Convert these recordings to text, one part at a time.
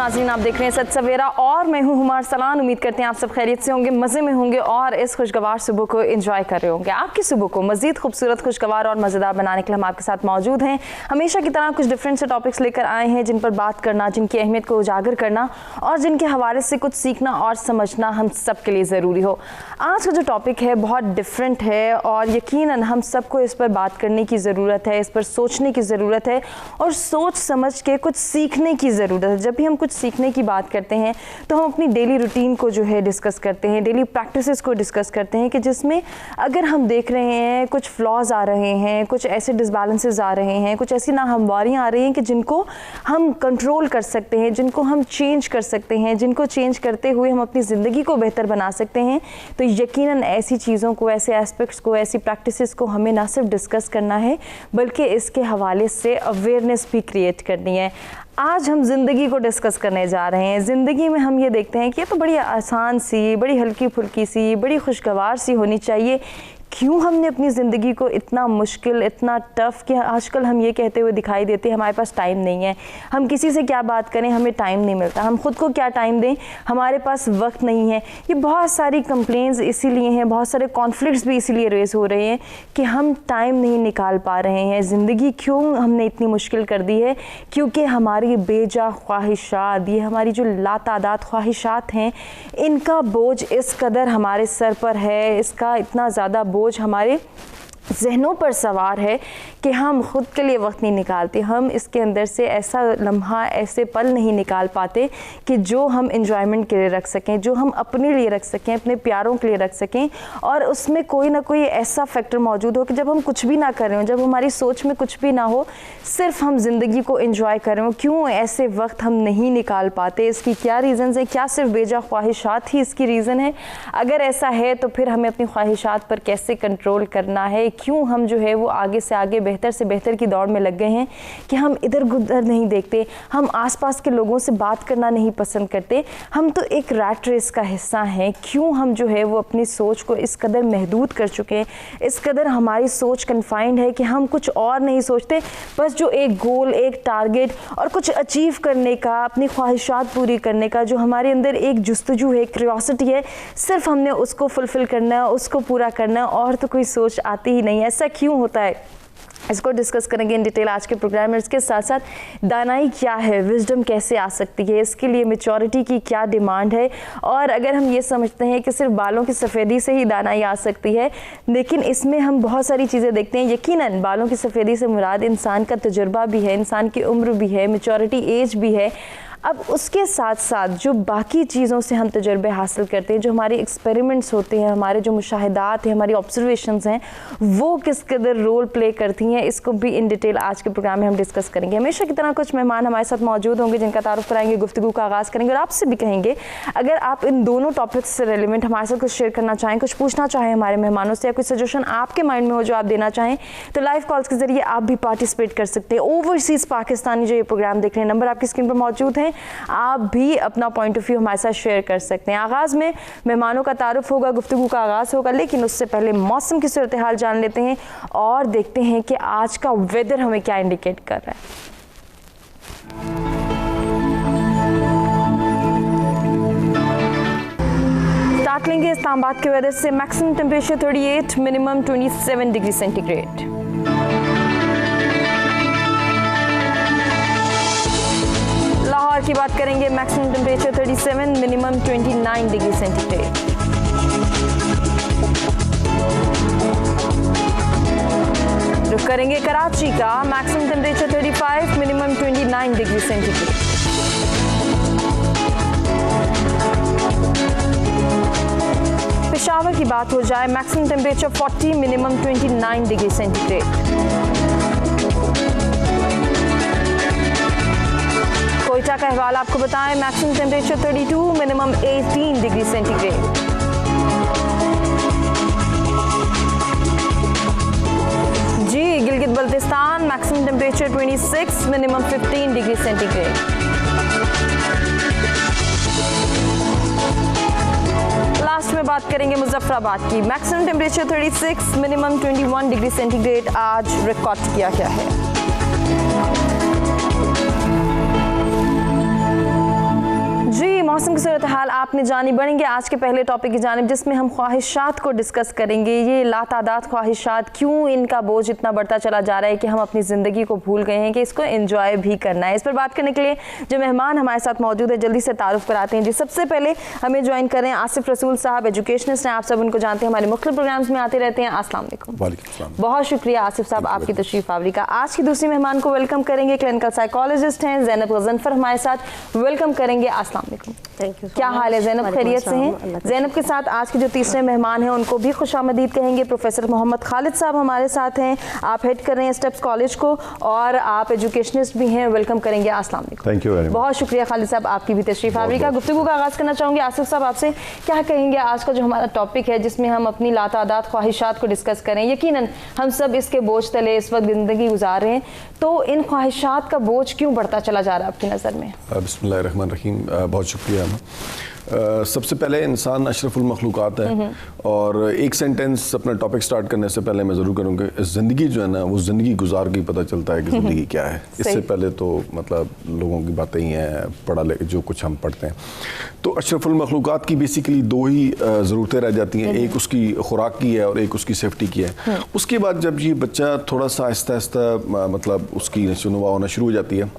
नाज़रीन, आप देख रहे हैं सच सवेरा और मैं हूं हुमार सलान। उम्मीद करते हैं आप सब खैरियत से होंगे, मज़े में होंगे और इस खुशगवार सुबह को एंजॉय कर रहे होंगे। आपकी सुबह को मज़ीद खूबसूरत, खुशगवार और मज़ेदार बनाने के लिए हम आपके साथ मौजूद हैं। हमेशा की तरह कुछ डिफरेंट से टॉपिक्स लेकर आए हैं जिन पर बात करना, जिनकी अहमियत को उजागर करना और जिनके हवाले से कुछ सीखना और समझना हम सब के लिए ज़रूरी हो। आज का जो टॉपिक है बहुत डिफरेंट है और यकीनन हम सबको इस पर बात करने की ज़रूरत है, इस पर सोचने की ज़रूरत है और सोच समझ के कुछ सीखने की ज़रूरत है। जब भी हम कुछ सीखने की बात करते हैं तो हम अपनी डेली रूटीन को जो है डिस्कस करते हैं, डेली प्रैक्टिसेस को डिस्कस करते हैं कि जिसमें अगर हम देख रहे हैं कुछ फ्लॉज आ रहे हैं, कुछ ऐसे डिसबैलेंसेस आ रहे हैं, कुछ ऐसी नाहमवारियाँ आ रही हैं कि जिनको हम कंट्रोल कर सकते हैं, जिनको हम चेंज कर सकते हैं, जिनको चेंज करते हुए हम अपनी ज़िंदगी को बेहतर बना सकते हैं, तो यकीनन ऐसी चीज़ों को, ऐसे एस्पेक्ट्स को, ऐसी प्रैक्टिसेस को हमें ना सिर्फ डिस्कस करना है बल्कि इसके हवाले से अवेयरनेस भी क्रिएट करनी है। आज हम ज़िंदगी को डिस्कस करने जा रहे हैं। ज़िंदगी में हम ये देखते हैं कि ये तो बड़ी आसान सी, बड़ी हल्की फुल्की सी, बड़ी खुशगवार सी होनी चाहिए। क्यों हमने अपनी ज़िंदगी को इतना मुश्किल, इतना टफ़ कि आजकल हम ये कहते हुए दिखाई देते हैं हमारे पास टाइम नहीं है। हम किसी से क्या बात करें, हमें टाइम नहीं मिलता। हम ख़ुद को क्या टाइम दें, हमारे पास वक्त नहीं है। ये बहुत सारी कंप्लेंट्स इसीलिए हैं, बहुत सारे कॉन्फ्लिक्ट्स भी इसीलिए रेस हो रहे हैं कि हम टाइम नहीं निकाल पा रहे हैं। ज़िंदगी क्यों हमने इतनी मुश्किल कर दी है? क्योंकि हमारी बेजा ख्वाहिशात, ये हमारी जो लातादाद ख्वाहिशात हैं, इनका बोझ इस कदर हमारे सर पर है, इसका इतना ज़्यादा बोझ हमारे ज़हनों पर सवार है कि हम ख़ुद के लिए वक्त नहीं निकालते। हम इसके अंदर से ऐसा लम्हा, ऐसे पल नहीं निकाल पाते कि जो हम इंजॉयमेंट के लिए रख सकें, जो हम अपने लिए रख सकें, अपने प्यारों के लिए रख सकें और उसमें कोई ना कोई ऐसा फैक्टर मौजूद हो कि जब हम कुछ भी ना कर रहे हो, जब हमारी सोच में कुछ भी ना हो, सिर्फ हम ज़िंदगी को एंजॉय कर रहे हो। क्यों ऐसे वक्त हम नहीं निकाल पाते? इसकी क्या रीज़न्स हैं? क्या सिर्फ बेजा ख्वाहिशात ही इसकी रीज़न है? अगर ऐसा है तो फिर हमें अपनी ख्वाहिशात पर कैसे कंट्रोल करना है? क्यों हम जो है वो आगे से आगे, बेहतर से बेहतर की दौड़ में लग गए हैं कि हम इधर उधर नहीं देखते, हम आसपास के लोगों से बात करना नहीं पसंद करते। हम तो एक रैट रेस का हिस्सा हैं। क्यों हम जो है वो अपनी सोच को इस कदर महदूद कर चुके हैं, इस कदर हमारी सोच कन्फाइंड है कि हम कुछ और नहीं सोचते, बस जो एक गोल, एक टारगेट और कुछ अचीव करने का, अपनी ख्वाहिशात पूरी करने का जो हमारे अंदर एक जुस्तजू है, क्यूरियोसिटी है, सिर्फ हमने उसको फुलफ़िल करना है, उसको पूरा करना है और तो कोई सोच आती ही नहीं। ऐसा क्यों होता है? इसको डिस्कस करेंगे इन डिटेल आज के प्रोग्राम में। इसके साथ साथ दानाई क्या है, विजडम कैसे आ सकती है, इसके लिए मैच्योरिटी की क्या डिमांड है और अगर हम ये समझते हैं कि सिर्फ बालों की सफ़ेदी से ही दानाई आ सकती है, लेकिन इसमें हम बहुत सारी चीज़ें देखते हैं। यकीनन बालों की सफ़ेदी से मुराद इंसान का तजुर्बा भी है, इंसान की उम्र भी है, मैच्योरिटी एज भी है। अब उसके साथ साथ जो बाकी चीज़ों से हम तजुर्बे हासिल करते हैं, जो हमारे एक्सपेरिमेंट्स होते हैं, हमारे जो मुशाहिदात हैं, हमारी ऑब्जर्वेशंस हैं, वो किस कदर रोल प्ले करती हैं, इसको भी इन डिटेल आज के प्रोग्राम में हम डिस्कस करेंगे। हमेशा की तरह कुछ मेहमान हमारे साथ मौजूद होंगे जिनका तारुफ कराएंगे, गुफ्तगू का आगाज़ करेंगे और आपसे भी कहेंगे अगर आप इन दोनों टॉपिक्स से रिलेवेंट हमारे साथ कुछ शेयर करना चाहें, कुछ पूछना चाहें हमारे मेहमानों से या कुछ सजेशन आपके माइंड में हो जो आप देना चाहें, तो लाइव कॉल्स के ज़रिए आप भी पार्टिसिपेट कर सकते हैं। ओवरसीज़ पाकिस्तानी जो ये प्रोग्राम देख रहे हैं, नंबर आपकी स्क्रीन पर मौजूद हैं, आप भी अपना पॉइंट ऑफ व्यू हमारे साथ शेयर कर सकते हैं। आगाज़ में मेहमानों का तारुफ होगा, गुफ्तगू का आगाज़ होगा, लेकिन उससे पहले मौसम की सूरत हाल जान लेते हैं और देखते हैं कि आज का वेदर हमें क्या इंडिकेट कर रहा है। स्टार्ट लेंगे इस्लामाबाद के वेदर से। Maximum temperature 38, minimum 27 degree centigrade. Lahore की बात करेंगे, maximum temperature 37, minimum 29 degree centigrade. रुक करेंगे कराची का, maximum temperature 35, minimum 29 degree centigrade. Peshawar की बात हो जाए, maximum temperature 40, minimum 29 degree centigrade. Quetta का अहवाल आपको बताएं, maximum temperature 32, minimum 18 degree centigrade. जी Gilgit Baltistan, maximum temperature 26, minimum 15 degree centigrade. Last में बात करेंगे मुजफ्फराबाद की, maximum temperature 36, minimum 21 degree centigrade आज रिकॉर्ड किया गया है। मौसम की सूरत हाल आपने जानी, बढ़ेंगे आज के पहले टॉपिक की जानिब जिसमें हम ख्वाहिशात को डिस्कस करेंगे। ये लातादाद ख्वाहिशात, क्यों इनका बोझ इतना बढ़ता चला जा रहा है कि हम अपनी ज़िंदगी को भूल गए हैं कि इसको एंजॉय भी करना है। इस पर बात करने के लिए जो मेहमान हमारे साथ मौजूद है, जल्दी से तारुफ कराते हैं जी। सबसे पहले हमें ज्वाइन कर रहे हैं आसिफ रसूल साहब, एजुकेशनिस्ट हैं, आप सब उनको जानते हैं, हमारे मुख्तलिफ प्रोग्राम्स में आते रहते हैं। अस्सलाम वालेकुम। बहुत शुक्रिया आसिफ साहब आपकी तशरीफ आवरी का। आज की दूसरी मेहमान को वेलकम करेंगे, क्लिनिकल साइकोलॉजिस्ट हैं ज़ैनब गज़नफ़र हमारे साथ, वेलकम करेंगे। अस्सलाम वालेकुम। Thank you. क्या हाल है ज़ैनब, खैरियत से हैं? ज़ैनब के साथ आज के जो तीसरे मेहमान हैं उनको भी खुशामदीद कहेंगे। प्रोफेसर मोहम्मद खालिद साहब हमारे साथ हैं, आप हेड कर रहे हैं स्टेप्स कॉलेज को और आप एजुकेशनिस्ट भी हैं, वेलकम करेंगे। अस्सलाम वालेकुम। Thank you very much. बहुत शुक्रिया खालिद साहब आपकी भी तशरीफ आवरी का। गुफ्तगू का आगाज़ करना चाहूँगी आसिफ साहब आपसे, क्या कहेंगे आज का जो हमारा टॉपिक है जिसमें हम अपनी लातादाद ख्वाहिशात को डिस्कस करें। यकीनन हम सब इसके बोझ तले इस वक्त ज़िंदगी गुजार रहे हैं, तो इन ख्वाहिशात का बोझ क्यों बढ़ता चला जा रहा है आपकी नज़र में? बिस्मिल्लाहिर्रहमानिर्रहीम। बहुत शुक्रिया। सबसे पहले इंसान अशरफुल मखलूक़ात है और एक सेंटेंस अपना टॉपिक स्टार्ट करने से पहले मैं ज़रूर करूँगा, ज़िंदगी जो है ना वो ज़िंदगी गुजार के पता चलता है कि ज़िंदगी क्या है। इससे पहले तो मतलब लोगों की बातें ही हैं, पढ़ा ले जो कुछ हम पढ़ते हैं। तो अशरफुल मखलूक़ात की बेसिकली दो ही ज़रूरतें रह जाती हैं, एक उसकी खुराक की है और एक उसकी सेफ्टी की है। उसके बाद जब ये बच्चा थोड़ा सा आहिस्ता आहिस्ता मतलब उसकी नशोनुमा होना शुरू हो जाती है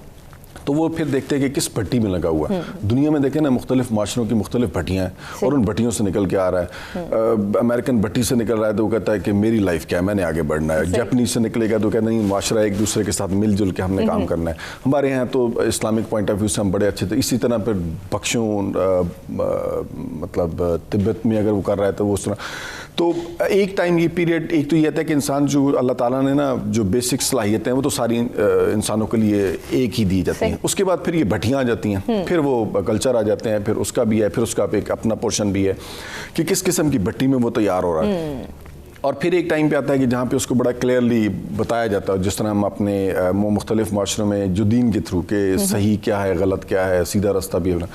तो वो फिर देखते हैं कि किस भट्टी में लगा हुआ है। दुनिया में देखें ना, मुख्तलिफ माशरों की मुख्तलिफ भट्टियाँ हैं और उन भट्टियों से निकल के आ रहा है। अमेरिकन भट्टी से निकल रहा है तो वो कहता है कि मेरी लाइफ क्या है, मैंने आगे बढ़ना है। जापानीज से निकलेगा तो कहता है नहीं, माशरा एक दूसरे के साथ मिलजुल के हमने काम करना है। हमारे यहाँ तो इस्लामिक पॉइंट ऑफ व्यू से हम बड़े अच्छे थे। इसी तरह फिर बख्शों मतलब तिब्बत में अगर वो कर रहा है तो वो उस तरह। तो एक टाइम ये पीरियड, एक तो ये आता है कि इंसान जो अल्लाह ताला ने ना जो बेसिक सलाहियतें हैं वो तो सारी इंसानों के लिए एक ही दी जाती हैं। उसके बाद फिर ये भट्टियाँ आ जाती हैं, फिर वो कल्चर आ जाते हैं, फिर उसका भी है, फिर उसका एक अपना पोर्शन भी है कि किस किस्म की भट्टी में वो तैयार हो रहा है। और फिर एक टाइम पे आता है कि जहाँ पे उसको बड़ा क्लियरली बताया जाता है, जिस तरह हम अपने मुख्तलिफ माशरों में जो दीन के थ्रू के सही क्या है, गलत क्या है, सीधा रास्ता भी है।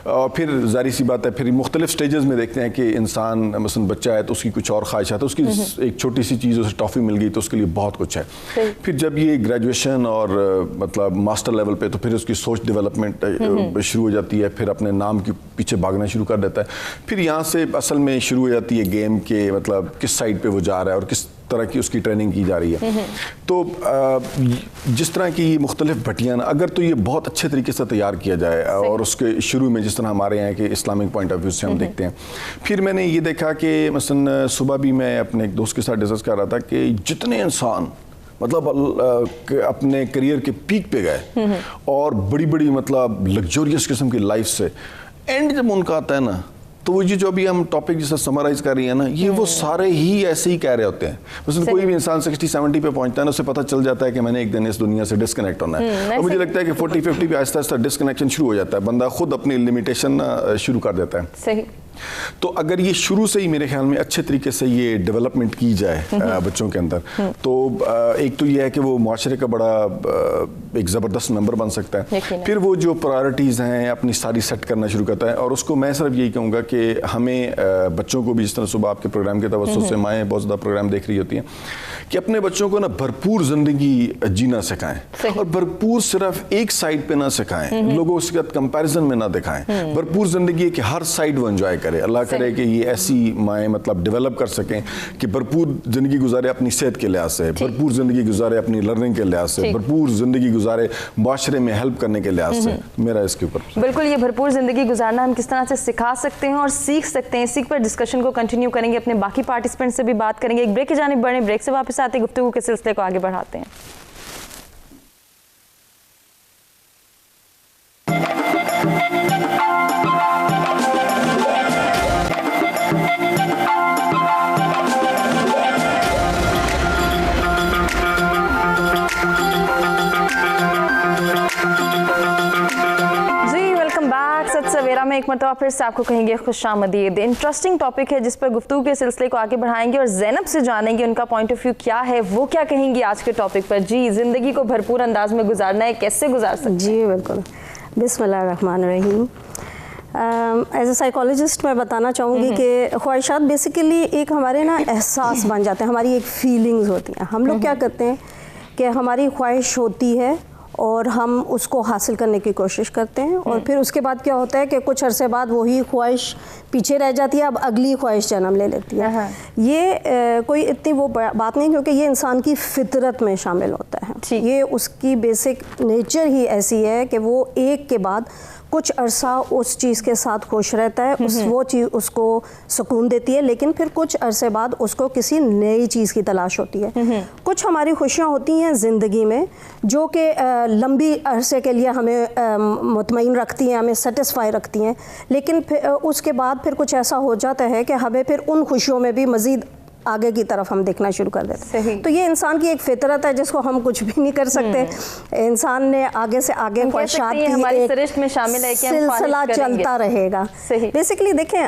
और फिर जारी सी बात है, फिर मुख्तलिफ स्टेजेस में देखते हैं कि इंसान मसलन बच्चा है तो उसकी कुछ और ख्वाहिशात है, उसकी एक छोटी सी चीज़ उसे टॉफ़ी मिल गई तो उसके लिए बहुत कुछ है। फिर जब ये ग्रेजुएशन और मतलब मास्टर लेवल पे तो फिर उसकी सोच डेवलपमेंट शुरू हो जाती है, फिर अपने नाम के पीछे भागना शुरू कर देता है। फिर यहाँ से असल में शुरू हो जाती है गेम के मतलब किस साइड पे वो जा रहा है और किस तरह की उसकी ट्रेनिंग की जा रही है। तो जिस तरह की मुख्तलिफ भट्टियाँ, अगर तो ये बहुत अच्छे तरीके से तैयार किया जाए और उसके शुरू में जिस तरह हमारे यहाँ के इस्लामिक पॉइंट ऑफ व्यू से हम देखते हैं। फिर मैंने ये देखा कि मसलन सुबह भी मैं अपने एक दोस्त के साथ डिस्कस कर रहा था कि जितने इंसान मतलब अपने करियर के पीक पे गए और बड़ी बड़ी मतलब लग्जोरियस किस्म की लाइफ से एंड जब उनका आता है ना, तो वो जो अभी हम टॉपिक जैसा समराइज कर रही है ना, ये वो सारे ही ऐसे ही कह रहे होते हैं। मतलब कोई भी इंसान 60-70 पे पहुंचता है ना, उसे पता चल जाता है कि मैंने एक दिन इस दुनिया से डिस्कनेक्ट होना है। और मुझे लगता है कि 40-50 पे आहिस्ता आहिस्ता डिस्कनेक्शन शुरू हो जाता है, बंदा खुद अपनी लिमिटेशन शुरू कर देता है। सही। तो अगर ये शुरू से ही मेरे ख्याल में अच्छे तरीके से ये डेवलपमेंट की जाए बच्चों के अंदर, तो एक तो ये है कि वो माशरे का बड़ा एक ज़बरदस्त मेंबर बन सकता है। फिर वो जो प्रायोरिटीज़ हैं अपनी सारी सेट करना शुरू करता है। और उसको मैं सिर्फ यही कहूँगा कि हमें बच्चों को भी, जिस तरह सुबह आपके प्रोग्राम के तवज्जुह से माएँ बहुत ज़्यादा प्रोग्राम देख रही होती हैं, कि अपने बच्चों को ना भरपूर ज़िंदगी जीना सिखाएं और भरपूर सिर्फ एक साइड पे ना सिखाएं, लोगों के साथ कंपैरिजन में ना दिखाएं। भरपूर ज़िंदगी कि हर साइड वो एंजॉय करे। अल्लाह करे कि ये ऐसी माएँ मतलब डेवलप कर सकें कि भरपूर ज़िंदगी गुजारे अपनी सेहत के लिहाज से, भरपूर ज़िंदगी गुजारे अपनी लर्निंग के लिहाज से, भरपूर ज़िंदगी गुजारे माशरे में हेल्प करने के लिहाज से। मेरा इसके ऊपर बिल्कुल ये भरपूर ज़िंदगी गुजारना हम किस तरह से सिखा सकते हैं और सीख सकते हैं, इसी पर डिस्कशन को कंटिन्यू करेंगे। अपने बाकी पार्टिसिपेंट से भी बात करेंगे। एक ब्रेक की जानिब बढ़े, ब्रेक से वापस आते गुफ्तगू के सिलसिले को आगे बढ़ाते हैं। में एक मरतबा फिर से आपको कहेंगे खुशामदीद। इंटरेस्टिंग टॉपिक है जिस पर गुफ्तगू के सिलसिले को आगे बढ़ाएंगे और ज़ैनब से जानेंगे उनका पॉइंट ऑफ व्यू क्या है, वो क्या कहेंगी आज के टॉपिक पर। जी, ज़िंदगी को भरपूर अंदाज में गुजारना है, कैसे गुजार सकते हैं? जी बिल्कुल। बिस्मिल्लाहिर्रहमानिर्रहीम। एज ए साइकोलॉजिस्ट मैं बताना चाहूँगी कि ख्वाहिशात बेसिकली एक हमारे ना एहसास बन जाते हैं, हमारी एक फीलिंग्स होती हैं। हम लोग क्या करते हैं कि हमारी ख्वाहिश होती है اور ہم اس کو حاصل کرنے کی کوشش کرتے ہیں, اور پھر اس کے بعد کیا ہوتا ہے کہ کچھ عرصے بعد وہی خواہش پیچھے رہ جاتی ہے, اب اگلی خواہش جنم لے لیتی ہے. یہ کوئی اتنی وہ بات نہیں, کیونکہ یہ انسان کی فطرت میں شامل ہوتا ہے. یہ اس کی بیسک نیچر ہی ایسی ہے کہ وہ ایک کے بعد کچھ عرصہ اس چیز کے ساتھ خوش رہتا ہے, وہ چیز اس کو سکون دیتی ہے, لیکن پھر کچھ عرصے بعد اس کو کسی نئی چیز کی تلاش ہوتی ہے. کچھ ہماری خوشیاں ہوتی ہیں زندگی میں جو کہ لمبی عرصے کے لیے ہمیں مطمئن رکھتی ہیں, ہمیں سیٹسفائی رکھتی ہیں, لیکن اس کے بعد پھر کچھ ایسا ہو جاتا ہے کہ ہمیں پھر ان خوشیوں میں بھی مزید آگے کی طرف ہم دیکھنا شروع کر دیتے ہیں. تو یہ انسان کی ایک فطرت ہے جس کو ہم کچھ بھی نہیں کر سکتے. انسان نے آگے سے آگے خواہشات کی ایک سلسلہ چلتا رہے گا. بیسیکلی دیکھیں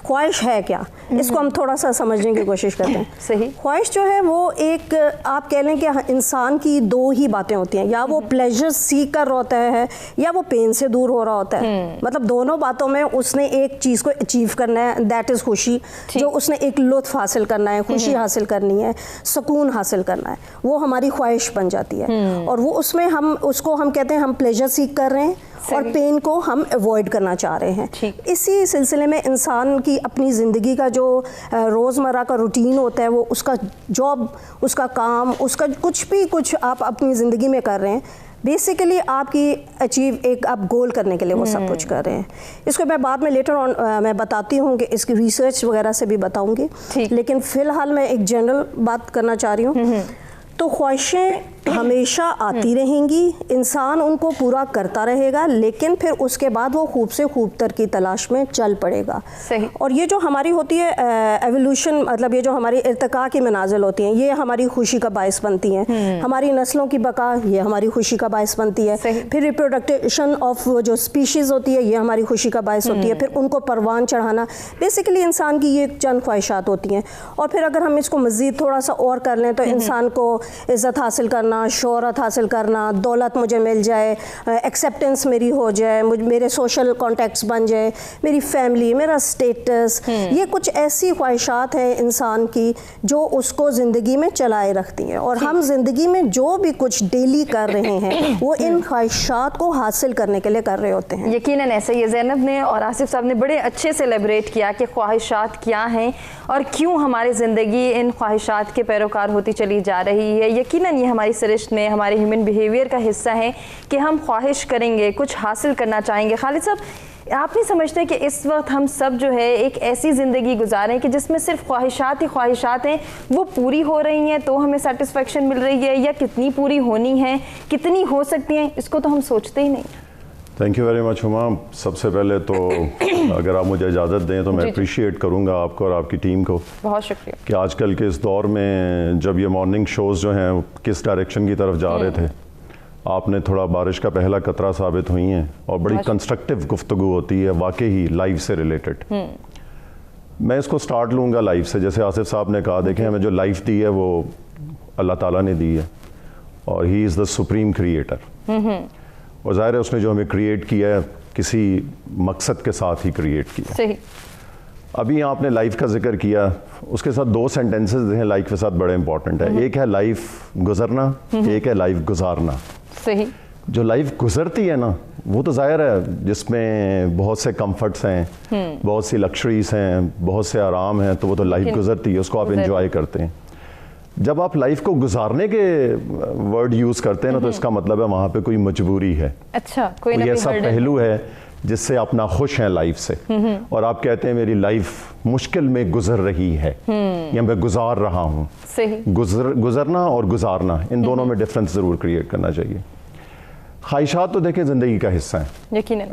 خواہش ہے کیا, اس کو ہم تھوڑا سا سمجھنے کی کوشش کرتے ہیں. خواہش جو ہے وہ ایک آپ کہہ لیں کہ انسان کی دو ہی باتیں ہوتی ہیں, یا وہ پلیزر سیک کر ہوتا ہے یا وہ پین سے دور ہو رہا ہوتا ہے. مطلب دونوں باتوں میں اس نے ایک چیز کو اچیو کرنا ہے, دیٹ از خوشی, جو اس نے ایک لطف حاصل کرنا ہے, خوشی حاصل کرنی ہے, سکون حاصل کرنا ہے, وہ ہماری خواہش بن جاتی ہے. اور وہ اس میں ہم اس کو ہم کہتے ہیں ہم پلیزر سیک کر رہے ہیں اور پین کو ہم ایوائڈ کرنا چاہ رہے ہیں. اسی سلسلے میں انسان کی اپنی زندگی کا جو روزمرہ کا روٹین ہوتا ہے, وہ اس کا جاب, اس کا کام, اس کا کچھ آپ اپنی زندگی میں کر رہے ہیں, بیسیکلی آپ کی اچیو ایک آپ گول کرنے کے لیے وہ سب کچھ کر رہے ہیں. اس کو میں بعد میں لیٹر آن میں بتاتی ہوں کہ اس کی ریسرچ وغیرہ سے بھی بتاؤں گی, لیکن فی الحال میں ایک جنرل بات کرنا چاہ رہی ہوں. تو خواہشیں ہمیشہ آتی رہیں گی, انسان ان کو پورا کرتا رہے گا, لیکن پھر اس کے بعد وہ خوب سے خوب تر کی تلاش میں چل پڑے گا. اور یہ جو ہماری ہوتی ہے ایولیوشن, مطلب یہ جو ہماری ارتقاء کی منازل ہوتی ہیں, یہ ہماری خوشی کا باعث بنتی ہیں. ہماری نسلوں کی بقا, یہ ہماری خوشی کا باعث بنتی ہے. پھر ریپروڈکشن آف جو اسپیشیز ہوتی ہے, یہ ہماری خوشی کا باعث ہوتی ہے. پھر ان کو پروان چڑھانا, بیسیکلی انسان کی یہ چند خواہشات ہوتی ہیں. اور پھر اگر ہم اس کو مزید تھوڑا سا اور کر لیں تو انسان کو عزت حاصل کرنا, شہرت حاصل کرنا, دولت مجھے مل جائے, ایکسیپٹنس میری ہو جائے, میرے سوشل کانٹیکٹس بن جائے, میری فیملی, میرا اسٹیٹس, یہ کچھ ایسی خواہشات ہیں انسان کی جو اس کو زندگی میں چلائے رکھتی ہیں. اور ہم زندگی میں جو بھی کچھ ڈیلی کر رہے ہیں وہ ان خواہشات کو حاصل کرنے کے لیے کر رہے ہوتے ہیں. یقیناً ایسا ہی. زینب نے اور آصف صاحب نے بڑے اچھے سے ایلیبریٹ کیا کہ خواہشات کیا ہیں اور کیوں ہماری زندگی ان خواہشات کے پیروکار ہوتی چلی جا رہی ہے. یقیناً یہ ہماری سرشت میں, ہمارے ہیومن بیہیویئر کا حصہ ہے کہ ہم خواہش کریں گے, کچھ حاصل کرنا چاہیں گے. خالد صاحب, آپ نہیں سمجھتے کہ اس وقت ہم سب جو ہے ایک ایسی زندگی گزاریں کہ جس میں صرف خواہشات ہی خواہشات ہیں, وہ پوری ہو رہی ہیں تو ہمیں سیٹسفیکشن مل رہی ہے, یا کتنی پوری ہونی ہیں, کتنی ہو سکتی ہیں, اس کو تو ہم سوچتے ہی نہیں. تھینک یو ویری مچ ہما. سب سے پہلے تو اگر آپ مجھے اجازت دیں تو میں اپریشیٹ کروں گا آپ کو اور آپ کی ٹیم کو. بہت شکریہ. کہ آج کل کے اس دور میں جب یہ مارننگ شوز جو ہیں کس ڈائریکشن کی طرف جا رہے تھے, آپ نے تھوڑا بارش کا پہلا قطرہ ثابت ہوئی ہیں اور بڑی کنسٹرکٹیو گفتگو ہوتی ہے واقعی لائف سے ریلیٹڈ. میں اس کو سٹارٹ لوں گا لائف سے. جیسے آصف صاحب نے کہا, دیکھیں ہمیں جو لائف دی ہے وہ اللہ تعالیٰ نے دی ہے اور ہی از دا سپریم کریٹر. اور ظاہر ہے اس نے جو ہمیں کریٹ کیا ہے کسی مقصد کے ساتھ ہی کریٹ کیا. ابھی آپ نے لائف کا ذکر کیا, اس کے ساتھ دو سینٹینسز ہیں لائف کے ساتھ بڑے امپورٹنٹ ہے. ایک ہے لائف گزرنا, ایک ہے لائف گزارنا. جو لائف گزرتی ہے نا وہ تو ظاہر ہے جس میں بہت سے کمفرٹس ہیں, بہت سی لکشریز ہیں, بہت سے آرام ہیں, تو وہ تو لائف گزرتی ہے, اس کو آپ انجوائے کرتے ہیں. جب آپ لائف کو گزارنے کے ورڈ یوز کرتے ہیں نا تو اس کا مطلب ہے وہاں پہ کوئی مجبوری ہے, کوئی ایسا پہلو ہے جس سے آپ ناخوش ہیں لائف سے, اور آپ کہتے ہیں میری لائف مشکل میں گزر رہی ہے یا میں گزار رہا ہوں. گزرنا اور گزارنا, ان دونوں میں ڈفرنس ضرور کریٹ کرنا چاہیے. خواہشات تو دیکھیں زندگی کا حصہ ہیں. یقیناً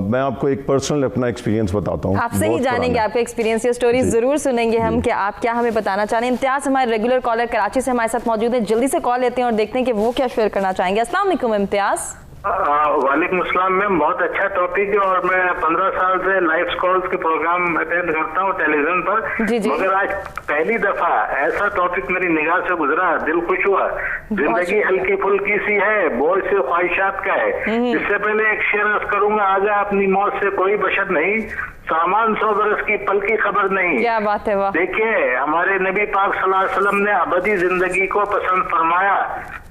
میں آپ کو ایک پرسنل اپنا ایکسپیرینس بتاتا ہوں. آپ سے ہی جانیں گے, آپ کا ایکسپیرینس, یہ سٹوری ضرور سنیں گے ہم کہ آپ کیا ہمیں بتانا چاہ رہے ہیں. امتیاز ہمارے ریگولر کالر کراچی سے ہمارے ساتھ موجود ہیں, جلدی سے کال لیتے ہیں اور دیکھتے ہیں کہ وہ کیا شیئر کرنا چاہیں گے. السلام علیکم امتیاز. وعلیکم السلام میم, بہت اچھا ٹاپک ہے اور میں 15 سال سے لائف کالز کے پروگرام اٹینڈ کرتا ہوں ٹیلی ویژن پر, مگر آج پہلی دفعہ ایسا ٹاپک میری نگاہ سے گزرا, دل خوش ہوا. زندگی ہلکی پھلکی سی ہے, بوجھ سے خواہشات کا ہے. اس سے پہلے ایک شعر عرض کروں گا, آگے اپنی موت سے کوئی بشر نہیں, سامان 100 برس کی پل کی خبر نہیں. کیا بات ہے. دیکھیے ہمارے نبی پاک صلی اللہ علیہ وسلم نے ابدی زندگی کو پسند فرمایا,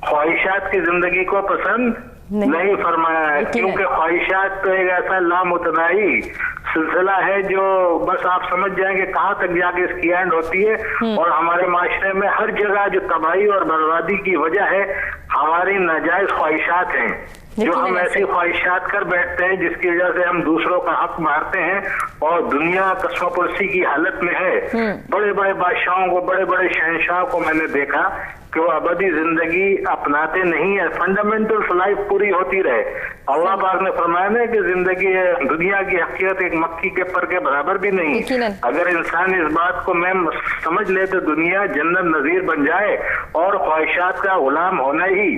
خواہشات کی زندگی کو پسند नहीं फरमाया है, क्योंकि ख्वाहिशात तो एक ऐसा लामुतनाही सिलसिला है जो बस आप समझ जाएंगे कहाँ तक जाके इसकी एंड होती है। और हमारे माशरे में हर जगह जो तबाही और बर्बादी की वजह है हमारी नाजायज ख्वाहिशात हैं, जो हम ऐसी ख्वाहिशात कर बैठते हैं जिसकी वजह से हम दूसरों का हक मारते हैं और दुनिया कस्मोपरसी की हालत में है। बड़े बड़े बादशाहों को, बड़े बड़े शहंशाह को मैंने देखा कि वो अबदी जिंदगी अपनाते नहीं है, फंडामेंटल लाइफ पूरी होती रहे। अल्लाह पाक ने फरमाया ना कि जिंदगी दुनिया की हकीकत एक मक्खी के पर के बराबर भी नहीं। अगर इंसान इस बात को मैं समझ ले तो दुनिया जन्नत नजीर बन जाए, और ख्वाहिशात का गुलाम होना ही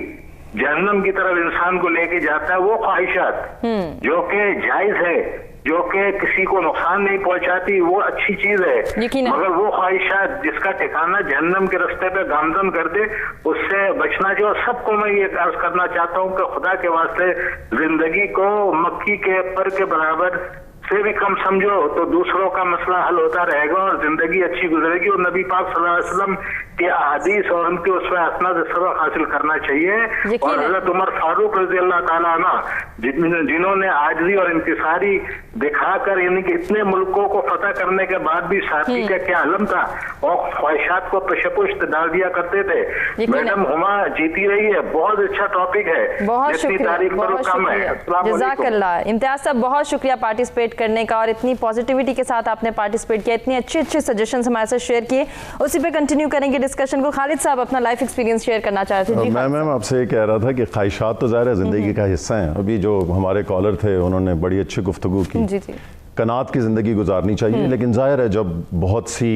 जहन्नम की तरफ इंसान को लेके जाता है। वो ख्वाहिशात जो कि जायज है, जो कि किसी को नुकसान नहीं पहुंचाती, वो अच्छी चीज है, मगर वो ख्वाहिशात जिसका ठिकाना जहन्नम के रास्ते पे गामजन कर दे, उससे बचना चाहिए। और सबको मैं ये अर्ज करना चाहता हूँ कि खुदा के वास्ते जिंदगी को मक्खी के पर के बराबर से भी कम समझो तो दूसरों का मसला हल होता रहेगा और जिंदगी अच्छी गुजरेगी। और नबी पाक सल्लल्लाहु अलैहि वसल्लम के अहादीस और उनके उसमें हसना से सबक हासिल करना चाहिए। और हजरत उमर फारूक रज़ी अल्लाह ताला अन्हु जिन्होंने आजिज़ी और इंकिसारी दिखाकर यानी कि इतने मुल्कों को फतह करने के बाद भी सादगी का क्या अलम था और ख्वाहिशात को पेशपुष्ट डाल दिया करते थे। मैडम हुमा जीती रही है, बहुत अच्छा टॉपिक है, जितनी तारीफ करो कम है। जज़ाकल्लाह। इम्तियाज साहब बहुत शुक्रिया पार्टिसिपेट करने का, और इतनी पॉजिटिविटी के साथ आपने पार्टिसिपेट किया, इतनी अच्छे अच्छे सजेशंस हमारे साथ शेयर किए। उसी पे कंटिन्यू करेंगे डिस्कशन को। खालिद साहब अपना लाइफ एक्सपीरियंस शेयर करना चाह रहे थे। मैं आपसे ये कह रहा था कि ख्वाहिशात तो ज़ाहिर है ज़िंदगी का हिस्सा हैं। अभी जो हमारे कॉलर थे उन्होंने बड़ी अच्छी गुफ्तगू की। जी जी, कनात की ज़िंदगी गुजारनी चाहिए, लेकिन ज़ाहिर है जब बहुत सी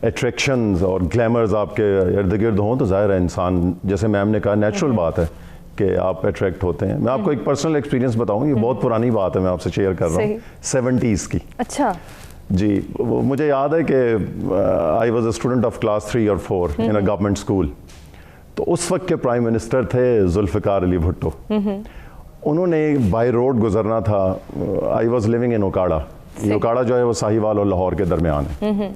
अट्रैक्शंस और ग्लैमर्स आपके इर्द गिर्द हों तो ज़ाहिर है इंसान, जैसे मैम ने कहा, नेचुरल बात है कि आप अट्रैक्ट होते हैं। मैं आपको एक पर्सनल एक्सपीरियंस बताऊं, ये बहुत पुरानी बात है, मैं आपसे शेयर कर रहा हूँ, 70s की। अच्छा जी, मुझे याद है कि I was a student of class 3 और 4 इन अ गवर्नमेंट स्कूल। तो उस वक्त के प्राइम मिनिस्टर थे जुल्फ़िकार अली भुट्टो। उन्होंने बाय रोड गुजरना था। I was living in Okara. ये ओकाड़ा जो है वो साहिवाल और लाहौर के दरमियान है।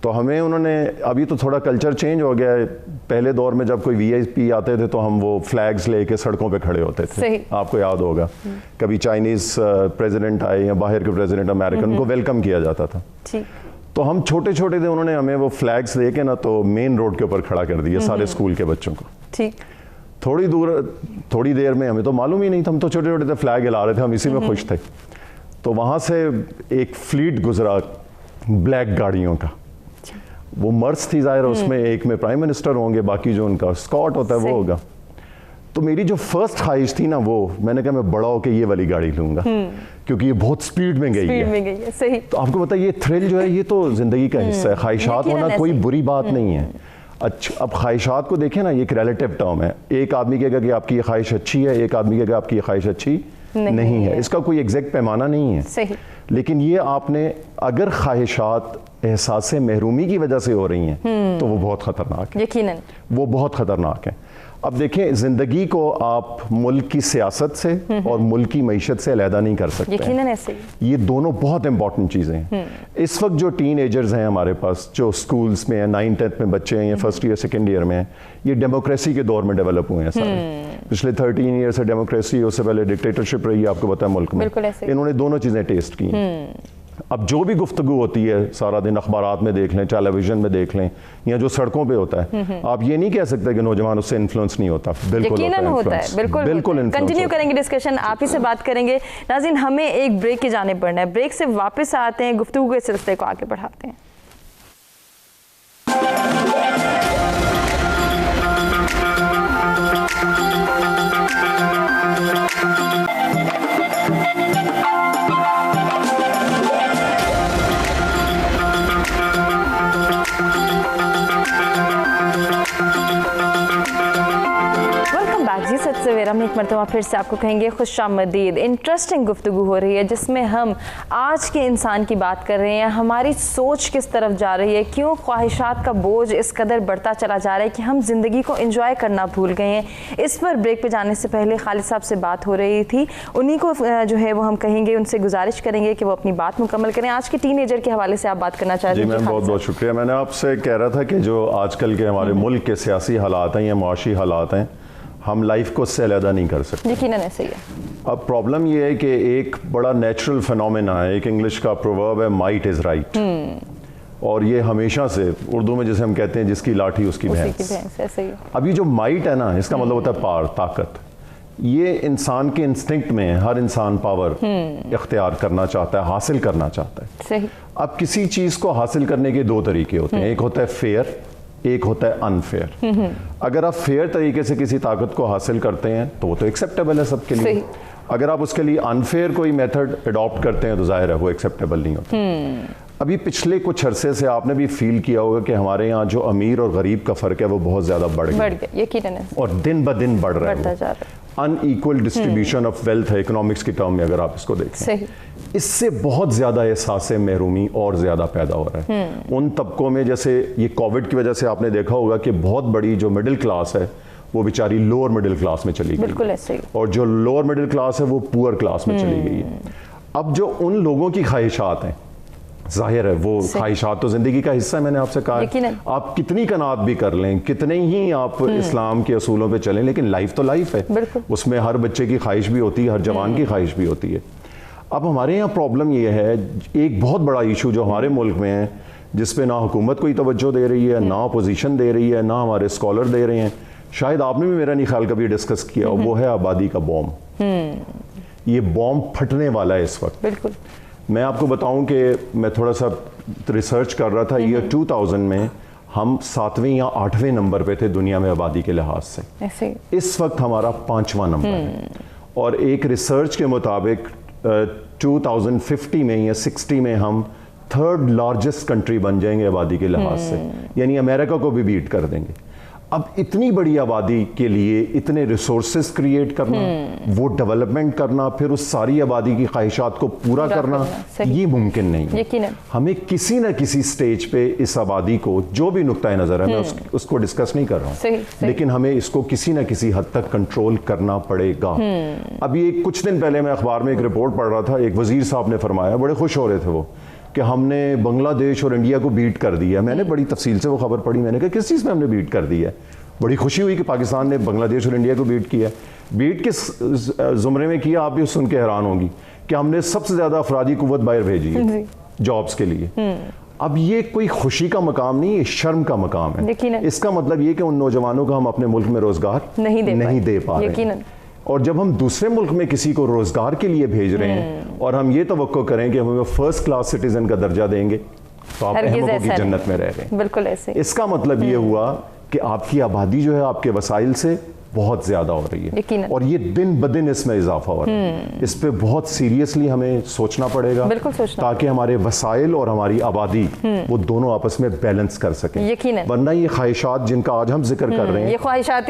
तो हमें उन्होंने, अभी तो थोड़ा कल्चर चेंज हो गया है, पहले दौर में जब कोई वीआईपी आते थे तो हम वो फ्लैग्स लेके सड़कों पे खड़े होते थे, आपको याद होगा। कभी चाइनीज प्रेसिडेंट आए या बाहर के प्रेसिडेंट अमेरिकन, उनको वेलकम किया जाता था। तो हम छोटे छोटे थे, उन्होंने हमें वो फ्लैग्स लेके ना तो मेन रोड के ऊपर खड़ा कर दिया सारे स्कूल के बच्चों को। ठीक, थोड़ी देर में, हमें तो मालूम ही नहीं था, हम तो छोटे छोटे थे, फ्लैग हिला रहे थे, हम इसी में खुश थे। तो वहाँ से एक फ्लीट गुजरा ब्लैक गाड़ियों का, वो मर्स थी ज़ाहिर, उसमें एक में प्राइम मिनिस्टर होंगे, बाकी जो उनका स्कॉट होता है वो होगा। तो मेरी जो फर्स्ट ख्वाहिश थी ना, वो मैंने कहा मैं बड़ा होकर ये वाली गाड़ी लूंगा, क्योंकि ये बहुत स्पीड में गई है। सही। तो आपको पता है ये थ्रिल जो है ये तो ज़िंदगी का हिस्सा है। ख्वाहिशात होना कोई बुरी बात नहीं है। अच्छा, अब ख्वाहिशात को देखें ना, ये एक रिलेटिव टर्म है। एक आदमी कहेगा कि आपकी ये ख्वाहिश अच्छी है, एक आदमी कहेगा आपकी ये ख्वाहिश अच्छी नहीं है। इसका कोई एग्जैक्ट पैमाना नहीं है। सही। लेकिन ये आपने, अगर ख्वाहिशात एहसास महरूमी की वजह से हो रही हैं तो वो बहुत ख़तरनाक है। यकीनन वो बहुत ख़तरनाक है। अब देखें, ज़िंदगी को आप मुल्क की सियासत से और मुल्क की मईशत से अलहदा नहीं कर सकते। यकीनन ऐसे ही। ये दोनों बहुत इंपॉर्टेंट चीज़ें हैं। इस वक्त जो टीन एजर्स हैं हमारे पास, जो स्कूल्स में हैं, 9th-10th में बच्चे हैं या फर्स्ट ईयर सेकेंड ईयर में हैं, ये डेमोक्रेसी के दौर में डेवलप हुए हैं सारे। पिछले 13 ईयर से डेमोक्रेसी, उससे पहले डिक्टेटरशिप रही है, आपको पता है मुल्क में। इन्होंने दोनों चीज़ें टेस्ट की हैं। अब जो भी गुफ्तगू होती है सारा दिन, अखबारात में देख लें, टेलीविजन में देख लें, या जो सड़कों पे होता है, आप ये नहीं कह सकते कि नौजवान उससे इन्फ्लुएंस नहीं होता। बिल्कुल होता है। बिल्कुल। कंटिन्यू करेंगे डिस्कशन, आप ही से बात करेंगे। नाज़रीन, हमें एक ब्रेक की जाने पड़ना है। ब्रेक से वापस आते हैं, गुफ्तगू के सिलसिले को आगे बढ़ाते हैं। सवेरा में एक मरतबा फिर से आपको कहेंगे खुशामदीद। इंटरेस्टिंग गुफ्तगू हो रही है जिसमें हम आज के इंसान की बात कर रहे हैं। हमारी सोच किस तरफ जा रही है, क्यों ख्वाहिशात का बोझ इस कदर बढ़ता चला जा रहा है कि हम ज़िंदगी को एंजॉय करना भूल गए हैं। इस पर ब्रेक पे जाने से पहले खालिद साहब से बात हो रही थी, उन्हीं को जो है वो हम कहेंगे, उनसे गुजारिश करेंगे कि वो अपनी बात मुकम्मल करें। आज के टीनेजर के हवाले से आप बात करना चाहते हैं? जी मैम, बहुत बहुत शुक्रिया। मैंने आपसे कह रहा था कि जो आजकल के हमारे मुल्क के सियासी हालात हैं या मुआशी हालात हैं, ہم لائف کو اس سے علیحدہ نہیں کر سکتے. یقیناً ایسے ہی ہے. اب پرابلم یہ ہے کہ ایک بڑا نیچرل فینومینا ہے, ایک انگلش کا پروورب ہے مائٹ از رائٹ, اور یہ ہمیشہ سے اردو میں جسے ہم کہتے ہیں جس کی لاٹھی اس کی بھینس. اب یہ جو مائٹ ہے نا, اس کا مطلب ہوتا ہے پاور, طاقت. یہ انسان کے انسٹنکٹ میں ہر انسان پاور اختیار کرنا چاہتا ہے, حاصل کرنا چاہتا ہے. صحیح. اب کسی چیز کو حاصل کرنے کے دو طریقے ہوتے ہیں, ایک ہوتا ہے فیئر, ایک ہوتا ہے انفیئر. اگر آپ فیئر طریقے سے کسی طاقت کو حاصل کرتے ہیں تو وہ تو ایکسیپٹیبل ہے سب کے لیے. اگر آپ اس کے لیے انفیئر کوئی میتھڈ اڈاپٹ کرتے ہیں تو ظاہر ہے وہ ایکسیپٹیبل نہیں ہوتا. ابھی پچھلے کچھ عرصے سے آپ نے بھی فیل کیا ہوگا کہ ہمارے یہاں جو امیر اور غریب کا فرق ہے وہ بہت زیادہ بڑھ گیا, یقیناً, اور دن بدن بڑھ رہا ہے. ان ایکول ڈسٹریبیوشن آف ویلتھ ہے اکنامکس کی ٹرم میں اگر آپ اس کو دیکھیں. اس سے بہت زیادہ احساس محرومی اور زیادہ پیدا ہو رہا ہے ان طبقوں میں. جیسے یہ کووڈ کی وجہ سے آپ نے دیکھا ہوگا کہ بہت بڑی جو مڈل کلاس ہے وہ بیچاری لوور مڈل کلاس میں چلی گئی, بالکل ایسے ہی, اور جو لوور مڈل کلاس ہے وہ پور کلاس میں چلی گئی ہے. اب جو ان لوگوں کی خواہشات ہیں, ظاہر ہے وہ خواہشات تو زندگی کا حصہ ہے, میں نے آپ سے کہا آپ کتنی قناعت بھی کر لیں, کتنے ہی آپ اسلام کے اصولوں پہ چلیں, لیکن لائف تو لائف ہے, اس میں ہر بچے کی خواہش بھی ہوتی ہے, ہر جوان کی خواہش بھی ہوتی ہے. اب ہمارے یہاں پرابلم یہ ہے, ایک بہت بڑا ایشو جو ہمارے ملک میں ہے, جس پہ نہ حکومت کوئی توجہ دے رہی ہے, نہ اپوزیشن دے رہی ہے, نہ ہمارے اسکالر دے رہے ہیں, شاید آپ نے بھی میرا نہیں خیال کبھی ڈسکس کیا, وہ ہے آبادی کا بوم. یہ بوم پھٹنے والا ہے اس وقت. بالکل. میں آپ کو بتاؤں کہ میں تھوڑا سا ریسرچ کر رہا تھا, ایئر 2000 میں ہم 7ویں یا 8ویں نمبر پہ تھے دنیا میں آبادی کے لحاظ سے. اس وقت ہمارا 5واں نمبر ہے, اور ایک ریسرچ کے مطابق 2050 میں یا 60 میں ہم 3rd لارجسٹ کنٹری بن جائیں گے آبادی کے لحاظ سے, یعنی امریکہ کو بھی بیٹ کر دیں گے. اب اتنی بڑی آبادی کے لیے اتنے ریسورسز کریٹ کرنا, وہ ڈیولپمنٹ کرنا, پھر اس ساری آبادی کی خواہشات کو پورا کرنا, یہ ممکن نہیں ہے. ہمیں کسی نہ کسی سٹیج پہ اس آبادی کو, جو بھی نقطۂ نظر ہے, میں اس کو ڈسکس نہیں کر رہا ہوں, لیکن ہمیں اس کو کسی نہ کسی حد تک کنٹرول کرنا پڑے گا. ابھی کچھ دن پہلے میں اخبار میں ایک رپورٹ پڑھ رہا تھا, ایک وزیر صاحب نے فرمایا, بڑے خوش ہو رہے تھے وہ, کہ ہم نے بنگلہ دیش اور انڈیا کو بیٹ کر دیا. میں نے بڑی تفصیل سے وہ خبر پڑھی, میں نے کہا کس چیز میں ہم نے بیٹ کر دیا ہے. بڑی خوشی ہوئی کہ پاکستان نے بنگلہ دیش اور انڈیا کو بیٹ کیا. بیٹ کس زمرے میں کیا, آپ بھی سن کے حیران ہوں گی کہ ہم نے سب سے زیادہ افرادی قوت باہر بھیجی ہے جابس کے لیے. اب یہ کوئی خوشی کا مقام نہیں, یہ شرم کا مقام ہے. اس کا مطلب یہ کہ ان نوجوانوں کو ہم اپنے ملک میں روزگار نہیں دے پا رہے ہیں. اور جب ہم دوسرے ملک میں کسی کو روزگار کے لیے بھیج رہے ہیں اور ہم یہ توقع کریں کہ ہمیں فرسٹ کلاس سٹیزن کا درجہ دیں گے, تو آپ احمقوں کی جنت میں رہ رہے ہیں. بالکل ایسے. اس کا مطلب یہ ہوا کہ آپ کی آبادی جو ہے آپ کے وسائل سے بہت زیادہ ہو رہی ہے, اور یہ دن بدن اس میں اضافہ ہو رہا ہے. اس پہ بہت سیریسلی ہمیں سوچنا پڑے گا, تاکہ ہمارے وسائل اور ہماری آبادی وہ دونوں آپس میں بیلنس کر سکیں. ورنہ یہ خواہشات جن کا آج ہم ذکر کر رہے ہیں, یہ خواہشات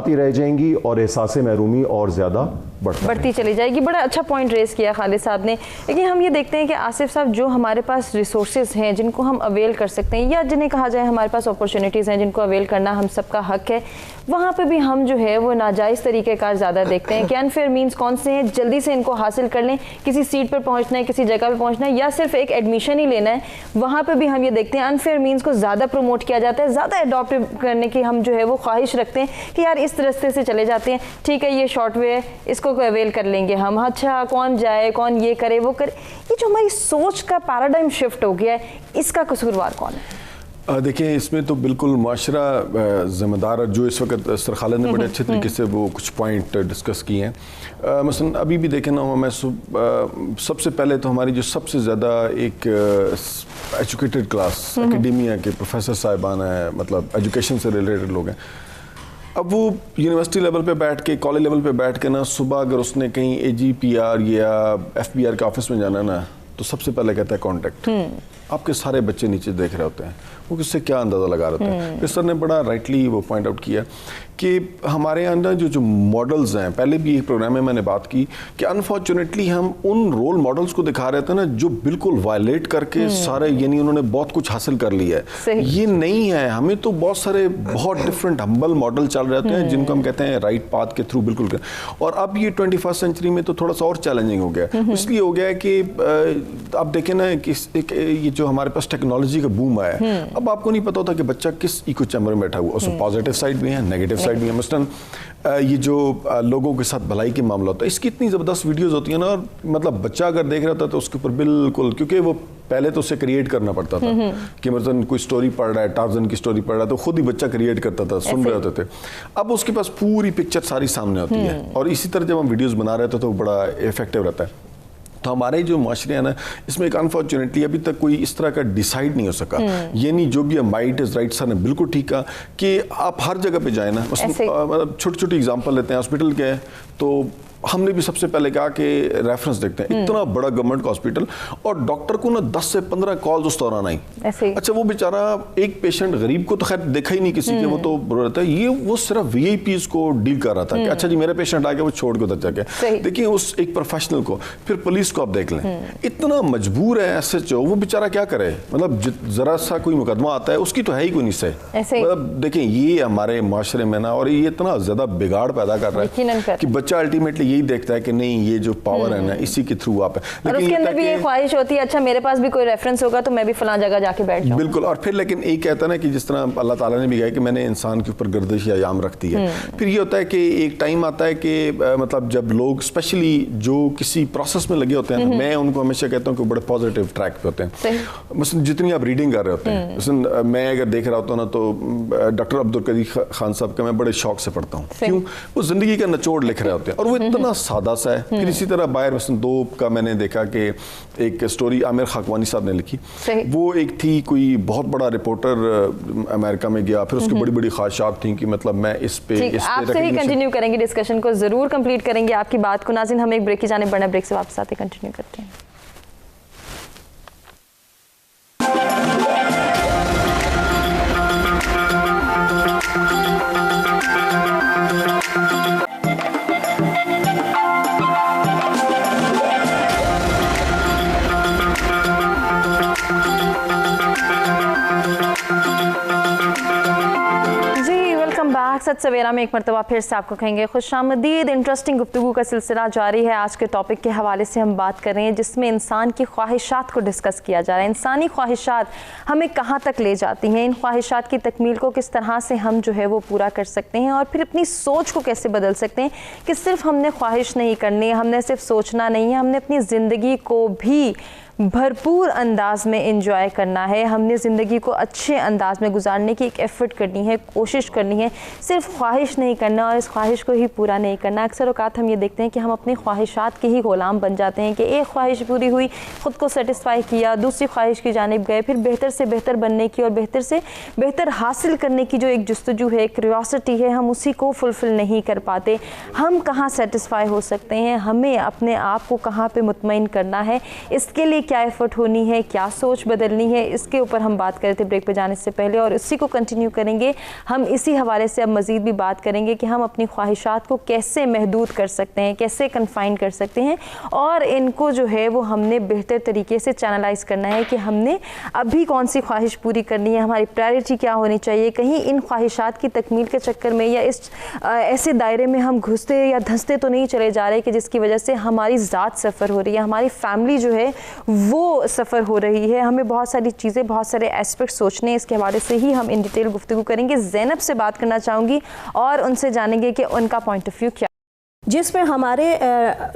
ہی رہ جائیں گی, اور احساس محرومی اور زیادہ بڑھتی چلی جائے گی. بڑا اچھا پوائنٹ ریز کیا خالد صاحب نے. لیکن ہم یہ دیکھتے ہیں کہ آصف صاحب, جو ہمارے پاس ریسورسز ہیں جن کو ہم اویل کر سکتے ہیں, یا جنہیں کہا جائے ہمارے پاس اپرچونیٹیز ہیں جن کو اویل کرنا ہم سب کا حق ہے, وہاں پہ بھی ہم جو ہے وہ ناجائز طریقہ کار زیادہ دیکھتے ہیں. کہ انفیئر مینز کون سے ہیں, جلدی سے ان کو حاصل کر لیں, کسی سیٹ پر پہنچنا ہے, کسی جگہ پہ پہنچنا ہے, یا صرف ایک ایڈمیشن ہی لینا ہے, وہاں پہ بھی ہم یہ دیکھتے ہیں انفیئر مینز کو زیادہ پروموٹ کیا جاتا ہے, زیادہ اڈاپٹ کرنے کی ہم جو ہے وہ خواہش رکھتے ہیں کہ یار اس راستے سے چلے جاتے ہیں, ٹھیک ہے یہ شارٹ وے ہے, اس کو اویل کر لیں گے ہم, اچھا کون جائے, کون یہ کرے وہ کرے. یہ جو ہماری سوچ کا پیراڈائم شفٹ ہو گیا ہے, اس کا قصوروار کون ہے؟ دیکھیں, اس میں تو بالکل معاشرہ ذمہ دار ہے. جو اس وقت سر خالد نے بڑے اچھے طریقے سے وہ کچھ پوائنٹ ڈسکس کیے ہیں. مثلا ابھی بھی دیکھیں نا, میں سب سے پہلے تو ہماری جو سب سے زیادہ ایک ایجوکیٹڈ کلاس, اکیڈیمیا کے پروفیسر صاحبان ہیں, مطلب ایجوکیشن سے ریلیٹڈ لوگ ہیں, اب وہ یونیورسٹی لیول پہ بیٹھ کے, کالج لیول پہ بیٹھ کے نا, صبح اگر اس نے کہیں AGPR یا FBR کے آفس میں جانا نا, تو سب سے پہلے کہتا ہے کانٹیکٹ. آپ کے سارے بچے نیچے دیکھ رہے ہوتے ہیں, وہ کس سے کیا اندازہ لگا رہے ہوتے ہیں. پھر سر نے بڑا رائٹلی وہ پوائنٹ آؤٹ کیا کہ ہمارے اندر جو ماڈلز ہیں, پہلے بھی ایک پروگرام میں میں نے بات کی کہ انفارچونیٹلی ہم ان رول ماڈلز کو دکھا رہے تھے نا جو بالکل وائلیٹ کر کے سارے, یعنی انہوں نے بہت کچھ حاصل کر لیا ہے. یہ نہیں ہے. ہمیں تو بہت سارے بہت ڈفرینٹ ہمبل ماڈل چل رہے ہوتے ہیں جن کو ہم کہتے ہیں رائٹ پاتھ کے تھرو بالکل. اور اب یہ 21st سینچری میں تو تھوڑا سا اور چیلنجنگ ہو گیا. اس لیے ہو گیا ہے کہ اب دیکھیں نا کہ یہ جو ہمارے پاس ٹیکنالوجی کا بوم آیا ہے, اب آپ کو نہیں پتا ہوتا کہ بچہ کس ایکو چیمبر میں بیٹھا ہوا, اس میں پازیٹیو سائڈ بھی ہیں, نیگیٹو सुसाइड नहीं है। मसलन ये जो लोगों के साथ भलाई के मामला होता है, इसकी इतनी ज़बरदस्त वीडियोज़ होती हैं ना, और मतलब बच्चा अगर देख रहा था तो उसके ऊपर बिल्कुल, क्योंकि वो पहले तो उसे क्रिएट करना पड़ता था कि मतलब कोई स्टोरी पढ़ रहा है, टार्ज़न की स्टोरी पढ़ रहा है, तो खुद ही बच्चा क्रिएट करता था, सुन रहे होते थे। अब उसके पास पूरी पिक्चर सारी सामने होती है, और इसी तरह जब हम वीडियोज़ बना रहे थे तो बड़ा इफेक्टिव रहता है। तो हमारे जो माशरे हैं ना, इसमें एक अनफॉर्चुनेटली अभी तक कोई इस तरह का डिसाइड नहीं हो सका। ये नहीं, जो भी माइट इज राइट, सर ने बिल्कुल ठीक कहा कि आप हर जगह पे जाए ना, मतलब छोटी छोटी एग्जांपल लेते हैं, हॉस्पिटल के है तो हमने भी सबसे पहले कहा कि रेफरेंस देखते हैं, इतना बड़ा गवर्नमेंट का हॉस्पिटल और डॉक्टर को ना 10 से 15 कॉल्स उस दौरान आई। अच्छा, वो बेचारा एक पेशेंट गरीब को तो खैर देखा ही नहीं किसी के, वो तो रहता है, ये वो सिर्फ वीआईपीज़ को डील कर रहा था कि अच्छा जी मेरा पेशेंट आ गया, वो छोड़ के उधर जाके देखिए उस एक प्रोफेशनल को, फिर पुलिस को आप देख लें, इतना मजबूर है एसएचओ, वो बेचारा क्या करे, मतलब जरा सा कोई मुकदमा आता है उसकी तो है ही कोई नहीं सही। मतलब देखें ये हमारे माशरे में ना, और ये इतना ज्यादा बिगाड़ पैदा कर रहा है कि बच्चा अल्टीमेटली यही देखता है कि नहीं ये जो पावर है ना इसी के थ्रू आप है, और उसके अंदर भी ये ख्वाहिश होती है अच्छा मेरे पास भी कोई रेफरेंस होगा तो मैं भी फलां जगह जाके बैठ जाऊं। बिल्कुल। और फिर लेकिन एक कहता है ना कि जिस तरह अल्लाह ताला ने भी कहा कि मैंने इंसान के ऊपर गर्दिश या याम रख दी है, फिर ये होता है कि एक टाइम आता है कि मतलब जब लोग स्पेशली जो किसी प्रोसेस में लगे होते हैं, मैं उनको हमेशा कहता हूँ कि बड़े पॉजिटिव ट्रैक पे होते हैं। मसलन जितनी आप रीडिंग कर रहे होते हैं, मसलन मैं अगर देख रहा होता हूँ ना तो डॉक्टर अब्दुल कदीर खान साहब का मैं बड़े शौक से पढ़ता हूँ, क्यों, वो जिंदगी का निचोड़ लिख रहे होते हैं और वो इतना सादा सा है। फिर इसी तरह बाहर मसलन 2 का मैंने देखा कि एक स्टोरी आमिर खाकवानी साहब ने लिखी, वो एक थी कोई बहुत बड़ा रिपोर्टर अमेरिका में गया, फिर उसकी बड़ी बड़ी ख्वाहिशात थी कि मतलब मैं इस पे आपसे ही कंटिन्यू करेंगे डिस्कशन को, जरूर कंप्लीट करेंगे आपकी बात को। नाज़रीन हम एक ब्रेक की जाने बढ़ना, ब्रेक से वापस आते कंटिन्यू करते हैं। सच सवेरा में एक मरतबा फिर से आपको कहेंगे खुशामदीद। इंटरेस्टिंग गुफ्तगू का सिलसिला जारी है। आज के टॉपिक के हवाले से हम बात कर रहे हैं जिसमें इंसान की ख्वाहिशात को डिस्कस किया जा रहा है। इंसानी ख्वाहिशात हमें कहाँ तक ले जाती हैं, इन ख्वाहिशात की तकमील को किस तरह से हम जो है वो पूरा कर सकते हैं, और फिर अपनी सोच को कैसे बदल सकते हैं कि सिर्फ हमने ख्वाहिश नहीं करनी है, हमने सिर्फ सोचना नहीं है, हमने अपनी ज़िंदगी को भी भरपूर अंदाज में एंजॉय करना है, हमने ज़िंदगी को अच्छे अंदाज में गुजारने की एक एफ़र्ट करनी है, कोशिश करनी है, सिर्फ ख्वाहिश नहीं करना और इस ख्वाहिश को ही पूरा नहीं करना। अक्सर औक़ात हम ये देखते हैं कि हम अपनी ख्वाहिशात के ही ग़ुलाम बन जाते हैं कि एक ख्वाहिश पूरी हुई, ख़ुद को सेटिस्फाई किया, दूसरी ख्वाहिश की जानिब गए, फिर बेहतर से बेहतर बनने की और बेहतर से बेहतर हासिल करने की जो एक जुस्तजू है, क्यूरियोसिटी है, हम उसी को फुलफ़िल नहीं कर पाते। हम कहाँ सेटिस्फाई हो सकते हैं, हमें अपने आप को कहाँ पर मुतमईन करना है, इसके लिए क्या एफर्ट होनी है, क्या सोच बदलनी है, इसके ऊपर हम बात कर रहे थे ब्रेक पे जाने से पहले, और इसी को कंटिन्यू करेंगे। हम इसी हवाले से अब मज़ीद भी बात करेंगे कि हम अपनी ख्वाहिशात को कैसे महदूद कर सकते हैं, कैसे कन्फाइन कर सकते हैं, और इनको जो है वो हमने बेहतर तरीके से चैनलाइज करना है कि हमने अभी कौन सी ख्वाहिश पूरी करनी है, हमारी प्रायोरिटी क्या होनी चाहिए। कहीं इन ख्वाहिशात की तकमील के चक्कर में या इस ऐसे दायरे में हम घुसते या धंसते तो नहीं चले जा रहे कि जिसकी वजह से हमारी ज़ात सफ़र हो रही है, हमारी फैमिली जो है वो सफ़र हो रही है। हमें बहुत सारी चीज़ें, बहुत सारे एस्पेक्ट सोचने हैं। इसके हवाले से ही हम इन डिटेल गुफ्तगू करेंगे। ज़ैनब से बात करना चाहूँगी और उनसे जानेंगे कि उनका पॉइंट ऑफ व्यू क्या, जिसमें हमारे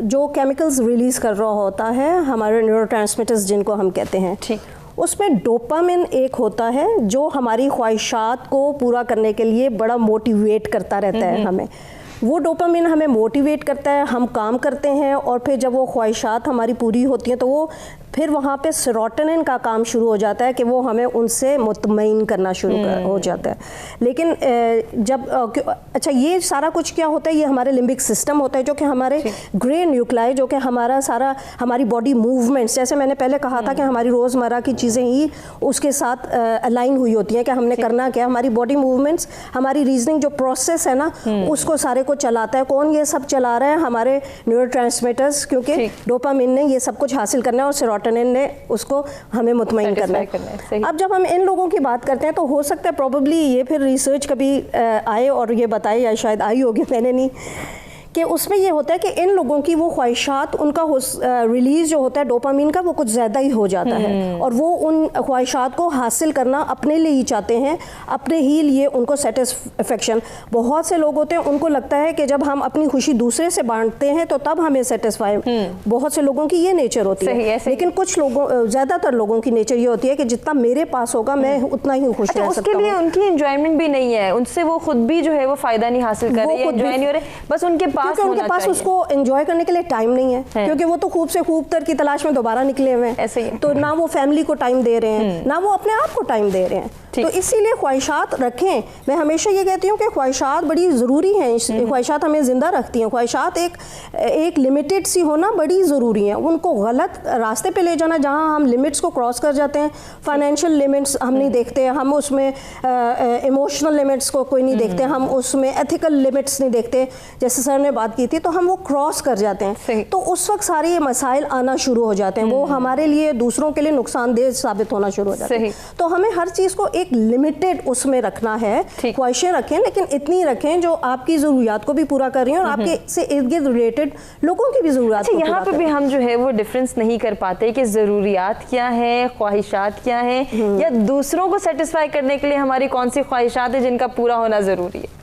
जो केमिकल्स रिलीज़ कर रहा होता है, हमारे न्यूरोट्रांसमीटर्स जिनको हम कहते हैं, ठीक, उसमें डोपामिन एक होता है जो हमारी ख्वाहिशात को पूरा करने के लिए बड़ा मोटिवेट करता रहता है हमें। वो डोपामिन हमें मोटिवेट करता है, हम काम करते हैं, और फिर जब वो ख्वाहिशात हमारी पूरी होती हैं तो वो फिर वहाँ पे सेरोटोनिन का काम शुरू हो जाता है कि वो हमें उनसे मुतमईन करना शुरू हो जाता है। लेकिन जब अच्छा ये सारा कुछ क्या होता है, ये हमारे लिम्बिक सिस्टम होता है जो कि हमारे ग्रे न्यूक्लाई, जो कि हमारा सारा हमारी बॉडी मूवमेंट्स, जैसे मैंने पहले कहा था कि हमारी रोज़मर्रा की चीज़ें ही उसके साथ अलाइन हुई होती हैं कि हमने करना क्या, हमारी बॉडी मूवमेंट्स, हमारी रीजनिंग जो प्रोसेस है ना उसको सारे को चलाता है। कौन ये सब चला रहा है? हमारे न्यूरोट्रांसमीटर्स, क्योंकि डोपामिन ने ये सब कुछ हासिल करना है और सेरोटोनिन ने उसको हमें मुतमईन करना है। अब जब हम इन लोगों की बात करते हैं तो हो सकता है प्रोबेबली ये फिर रिसर्च कभी आए और ये बताए, या शायद आई होगी, मैंने नहीं, کہ اس میں یہ ہوتا ہے کہ ان لوگوں کی وہ خواہشات, ان کا ریلیز جو ہوتا ہے ڈوپامین کا, وہ کچھ زیادہ ہی ہو جاتا ہے, اور وہ ان خواہشات کو حاصل کرنا اپنے لیے ہی چاہتے ہیں, اپنے ہی لیے ان کو سیٹسفیکشن. بہت سے لوگ ہوتے ہیں ان کو لگتا ہے کہ جب ہم اپنی خوشی دوسرے سے بانٹتے ہیں تو تب ہمیں سیٹسفائی, بہت سے لوگوں کی یہ نیچر ہوتی ہے, لیکن کچھ لوگوں, زیادہ تر لوگوں کی نیچر یہ ہوتی ہے کہ جتنا میرے پاس ہوگا میں اتنا ہی خوش رہ سکتا ہوں. اس کے لیے ان کی انجوائمنٹ بھی نہیں ہے, ان سے وہ خود بھی جو ہے وہ فائدہ نہیں حاصل کر رہے, انجوائے نہیں ہو رہے, بس ان کے پاس ان کے پاس اس کو انجوائے کرنے کے لیے ٹائم نہیں ہے, کیونکہ وہ تو خوب سے خوب تر کی تلاش میں دوبارہ نکلے ہوئے ہیں, تو نہ وہ فیملی کو ٹائم دے رہے ہیں, نہ وہ اپنے آپ کو ٹائم دے رہے ہیں. تو اسی لیے خواہشات رکھیں. میں ہمیشہ یہ کہتی ہوں کہ خواہشات بڑی ضروری ہیں, خواہشات ہمیں زندہ رکھتی ہیں. خواہشات ایک لمیٹڈ سی ہونا بڑی ضروری ہیں. ان کو غلط راستے پہ لے جانا, جہاں ہم لمٹس کو کراس کر جاتے ہیں, فائنینشیل لمٹس ہم نہیں دیکھتے, ہم اس میں ایموشنل لمٹس کو کوئی نہیں دیکھتے, ہم اس میں ایتھیکل لمٹس نہیں دیکھتے, جیسے سر نے بات کی تھی, تو ہم وہ کراس کر جاتے ہیں. تو اس وقت سارے یہ مسائل آنا شروع ہو جاتے ہیں, وہ ہمارے لیے دوسروں کے لیے نقصان دہ ثابت ہونا شروع ہو جاتے ہیں. تو ہمیں ہر چیز کو ایک لمیٹڈ اس میں رکھنا ہے. خواہشیں رکھیں لیکن اتنی رکھیں جو آپ کی ضروریات کو بھی پورا کر رہی ہیں, اور آپ کے سے ارد گرد ریلیٹڈ لوگوں کی بھی ضروریات کو. یہاں پہ بھی ہم جو ہے وہ ڈفرینس نہیں کر پاتے کہ ضروریات کیا ہیں, خواہشات کیا ہیں, یا دوسروں کو سیٹسفائی کرنے کے لیے ہماری کون سی خواہشات ہیں جن کا پورا ہونا ضروری ہے.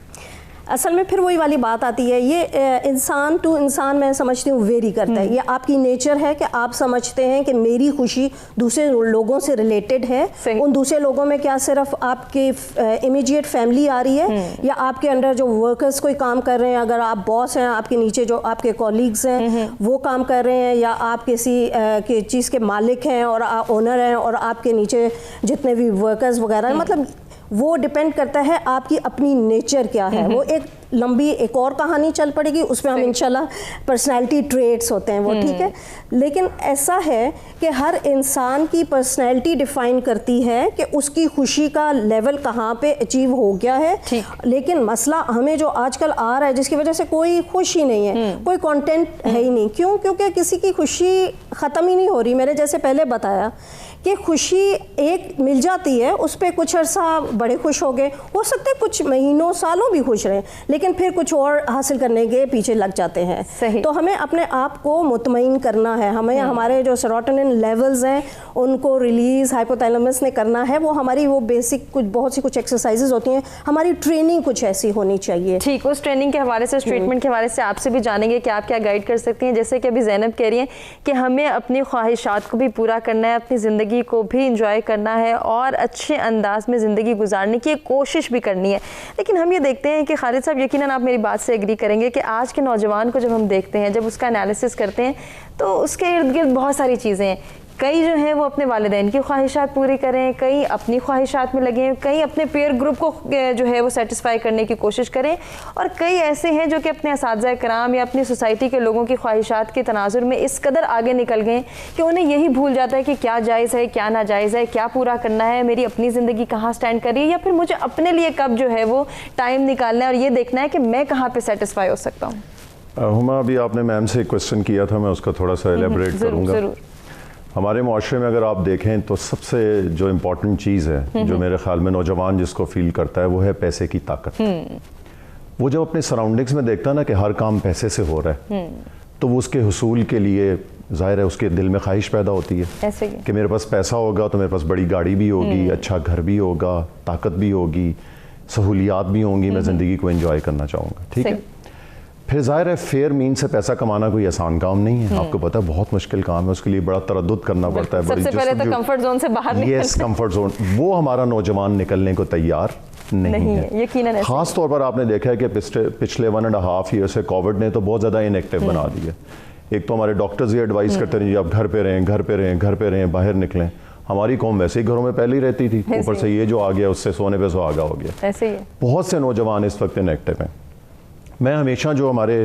اصل میں پھر وہی والی بات آتی ہے, یہ انسان ٹو انسان میں سمجھتی ہوں ویری کرتا ہے. یہ آپ کی نیچر ہے کہ آپ سمجھتے ہیں کہ میری خوشی دوسرے لوگوں سے ریلیٹڈ ہے. ان دوسرے لوگوں میں کیا صرف آپ کے امیجیٹ فیملی آ رہی ہے, یا آپ کے انڈر جو ورکرز کوئی کام کر رہے ہیں, اگر آپ باس ہیں, آپ کے نیچے جو آپ کے کولیگز ہیں وہ کام کر رہے ہیں, یا آپ کسی چیز کے مالک ہیں اور اونر ہیں, اور آپ کے نیچے جتنے بھی ورکرز وغیرہ ہیں. مطلب وہ ڈپینڈ کرتا ہے آپ کی اپنی نیچر کیا ہے. وہ ایک لمبی ایک اور کہانی چل پڑے گی, اس میں ہم انشاءاللہ پرسنالٹی ٹریٹس ہوتے ہیں وہ, ٹھیک ہے. لیکن ایسا ہے کہ ہر انسان کی پرسنالٹی ڈیفائن کرتی ہے کہ اس کی خوشی کا لیول کہاں پہ اچیو ہو گیا ہے. لیکن مسئلہ ہمیں جو آج کل آ رہا ہے, جس کی وجہ سے کوئی خوش ہی نہیں ہے, کوئی کانٹینٹ ہے ہی نہیں. کیوں؟ کیونکہ کسی کی خوشی ختم ہی نہیں ہو رہی. میں نے جیسے پہلے بتایا کہ خوشی ایک مل جاتی ہے, اس پہ کچھ عرصہ بڑے خوش ہو گئے, ہو سکتے کچھ مہینوں سالوں بھی خوش رہیں, لیکن پھر کچھ اور حاصل کرنے کے پیچھے لگ جاتے ہیں. تو ہمیں اپنے آپ کو مطمئن کرنا ہے, ہمیں ہمارے جو سیروٹونن لیولز ہیں ان کو ریلیز ہائپوتھیلمس نے کرنا ہے. وہ ہماری وہ بیسک بہت سی کچھ ایکسرسائزز ہوتی ہیں, ہماری ٹریننگ کچھ ایسی ہونی چاہیے. ٹھیک, اس ٹریننگ کے حوالے سے, اس ٹریٹمنٹ کے حوالے سے آپ سے بھی جانیں گے کہ آپ کیا گائیڈ کر سکتی ہیں. جیسے کہ ابھی زینب کہہ رہی ہیں کہ ہمیں اپنی خواہشات کو بھی پورا کرنا ہے, اپنی زندگی کو بھی انجوائے کرنا ہے, اور اچھے انداز میں زندگی گزارنے کی کوشش بھی کرنی ہے. لیکن ہم یہ دیکھتے ہیں کہ خالد صاحب یقیناً آپ میری بات سے ایگری کریں گے کہ آج کے نوجوان کو جب ہم دیکھتے ہیں, جب اس کا انالیسس کرتے ہیں, تو اس کے ارد گرد بہت ساری چیزیں ہیں. کئی جو ہیں وہ اپنے والدین کی خواہشات پوری کریں, کئی اپنی خواہشات میں لگیں, کئی اپنے پیئر گروپ کو جو ہے وہ سیٹسفائی کرنے کی کوشش کریں, اور کئی ایسے ہیں جو کہ اپنے اساتذہ کرام یا اپنی سوسائٹی کے لوگوں کی خواہشات کے تناظر میں اس قدر آگے نکل گئے کہ انہیں یہی بھول جاتا ہے کہ کیا جائز ہے, کیا ناجائز ہے, کیا پورا کرنا ہے, میری اپنی زندگی کہاں سٹینڈ کر رہی ہے, یا پھر مجھے اپنے لیے کب جو ہے وہ ٹائم نکالنا ہے اور یہ دیکھنا ہے کہ میں کہاں پہ سیٹسفائی ہو سکتا ہوں. ہما, ابھی آپ نے میم سے ایک کوشچن کیا تھا, میں اس کا تھوڑا سا ایلیبریٹ کروں گا. ہمارے معاشرے میں اگر آپ دیکھیں تو سب سے جو امپورٹنٹ چیز ہے, جو میرے خیال میں نوجوان جس کو فیل کرتا ہے, وہ ہے پیسے کی طاقت. وہ جب اپنے سراؤنڈنگز میں دیکھتا ہے نا کہ ہر کام پیسے سے ہو رہا ہے, تو وہ اس کے حصول کے لیے ظاہر ہے اس کے دل میں خواہش پیدا ہوتی ہے کہ میرے پاس پیسہ ہوگا تو میرے پاس بڑی گاڑی بھی ہوگی, اچھا گھر بھی ہوگا, طاقت بھی ہوگی, سہولیات بھی ہوں گی, میں زندگی کو انجوائے کرنا چاہوں گا. ٹھیک ہے. پھر ظاہر ہے فیئر مین سے پیسہ کمانا کوئی آسان کام نہیں ہے, آپ کو پتہ ہے بہت مشکل کام ہے, اس کے لیے بڑا تردد کرنا پڑتا ہے. سب سے پہلے تو کمفرٹ زون سے باہر نکلنا. یس, کمفرٹ زون, وہ ہمارا نوجوان نکلنے کو تیار نہیں ہے. یقیناً خاص طور پر آپ نے دیکھا ہے کہ پچھلے 1.5 ایئر سے کووڈ نے تو بہت زیادہ انیکٹیو بنا دی ہے. ایک تو ہمارے ڈاکٹرز یہ ایڈوائز کرتے ہیں جی آپ گھر پہ رہیں, گھر پہ رہیں, گھر پہ رہیں, باہر نکلیں. ہماری قوم ویسے ہی گھروں میں پہلے ہی رہتی تھی, اوپر سے یہ جو آ گیا اس سے سونے پہ سہاگا ہو گیا. ایسے ہی بہت سے نوجوان اس وقت انیکٹیو ہیں. میں ہمیشہ جو ہمارے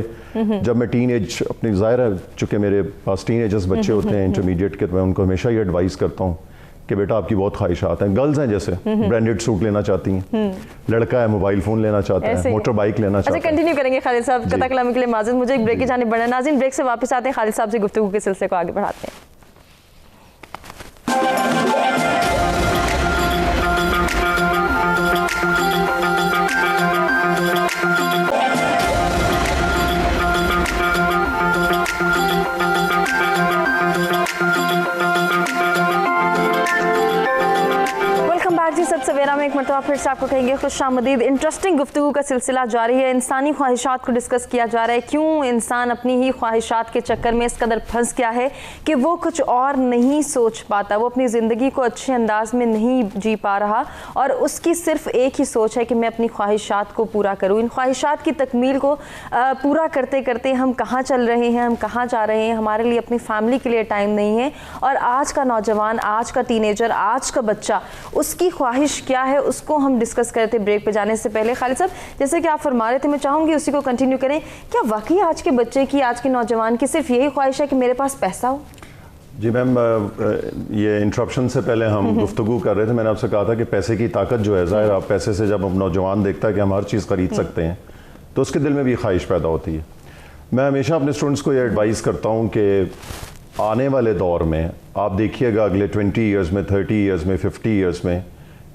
جب میں ٹین ایج اپنی ظاہر ہے چونکہ میرے پاس ٹین ایجز بچے ہوتے ہیں انٹرمیڈیٹ کے, تو میں ان کو ہمیشہ یہ ایڈوائز کرتا ہوں کہ بیٹا آپ کی بہت خواہشات ہیں. گرلز ہیں جیسے برانڈیڈ سوٹ لینا چاہتی ہیں, لڑکا ہے موبائل فون لینا چاہتا ہے, موٹر بائک لینا چاہتا ہے. کنٹینیو کریں گے خالد صاحب قطع کلامی کے لیے معذرت, مجھے ایک بریک کی جانب بڑھنا. ناظرین بریک سے واپس آتے ہیں, خالد صاحب سے گفتگو کے سلسلے کو آگے بڑھاتے ہیں. प्रोग्राम में एक मरतबा फिर से आपको कहेंगे खुशामदीद। इंटरेस्टिंग गुफ्तगू का सिलसिला जारी है, इंसानी ख्वाहिशात को डिस्कस किया जा रहा है, क्यों इंसान अपनी ही ख्वाहिशात के चक्कर में इस कदर फंस गया है कि वो कुछ और नहीं सोच पाता, वो अपनी ज़िंदगी को अच्छे अंदाज में नहीं जी पा रहा और उसकी सिर्फ एक ही सोच है कि मैं अपनी ख्वाहिशात को पूरा करूँ। इन ख्वाहिशात की तकमील को पूरा करते करते हम कहाँ चल रहे हैं, हम कहाँ जा रहे हैं, हमारे लिए अपनी फैमिली के लिए टाइम नहीं है। और आज का नौजवान, आज का टीनेजर, आज का बच्चा, उसकी ख्वाहिश क्या है, उसको हम डिस्कस करते ब्रेक पे जाने से पहले। खालिद साहब, जैसे कि आप फरमा रहे थे, मैं चाहूँगी उसी को कंटिन्यू करें। क्या वाकई आज के बच्चे की, आज के नौजवान की सिर्फ यही ख्वाहिश है कि मेरे पास पैसा हो? जी मैम, ये इंटरप्शन से पहले हम गुफ्तगू कर रहे थे, मैंने आपसे कहा था कि पैसे की ताकत जो है, ज़ाहिर आप पैसे से जब नौजवान देखता है कि हम हर चीज़ खरीद सकते हैं तो उसके दिल में भी ख्वाहिश पैदा होती है। मैं हमेशा अपने स्टूडेंट्स को ये एडवाइस करता हूँ कि आने वाले दौर में आप देखिएगा, अगले 20 ईयर्स में, 30 ईयर्स में, 50 ईयर्स में,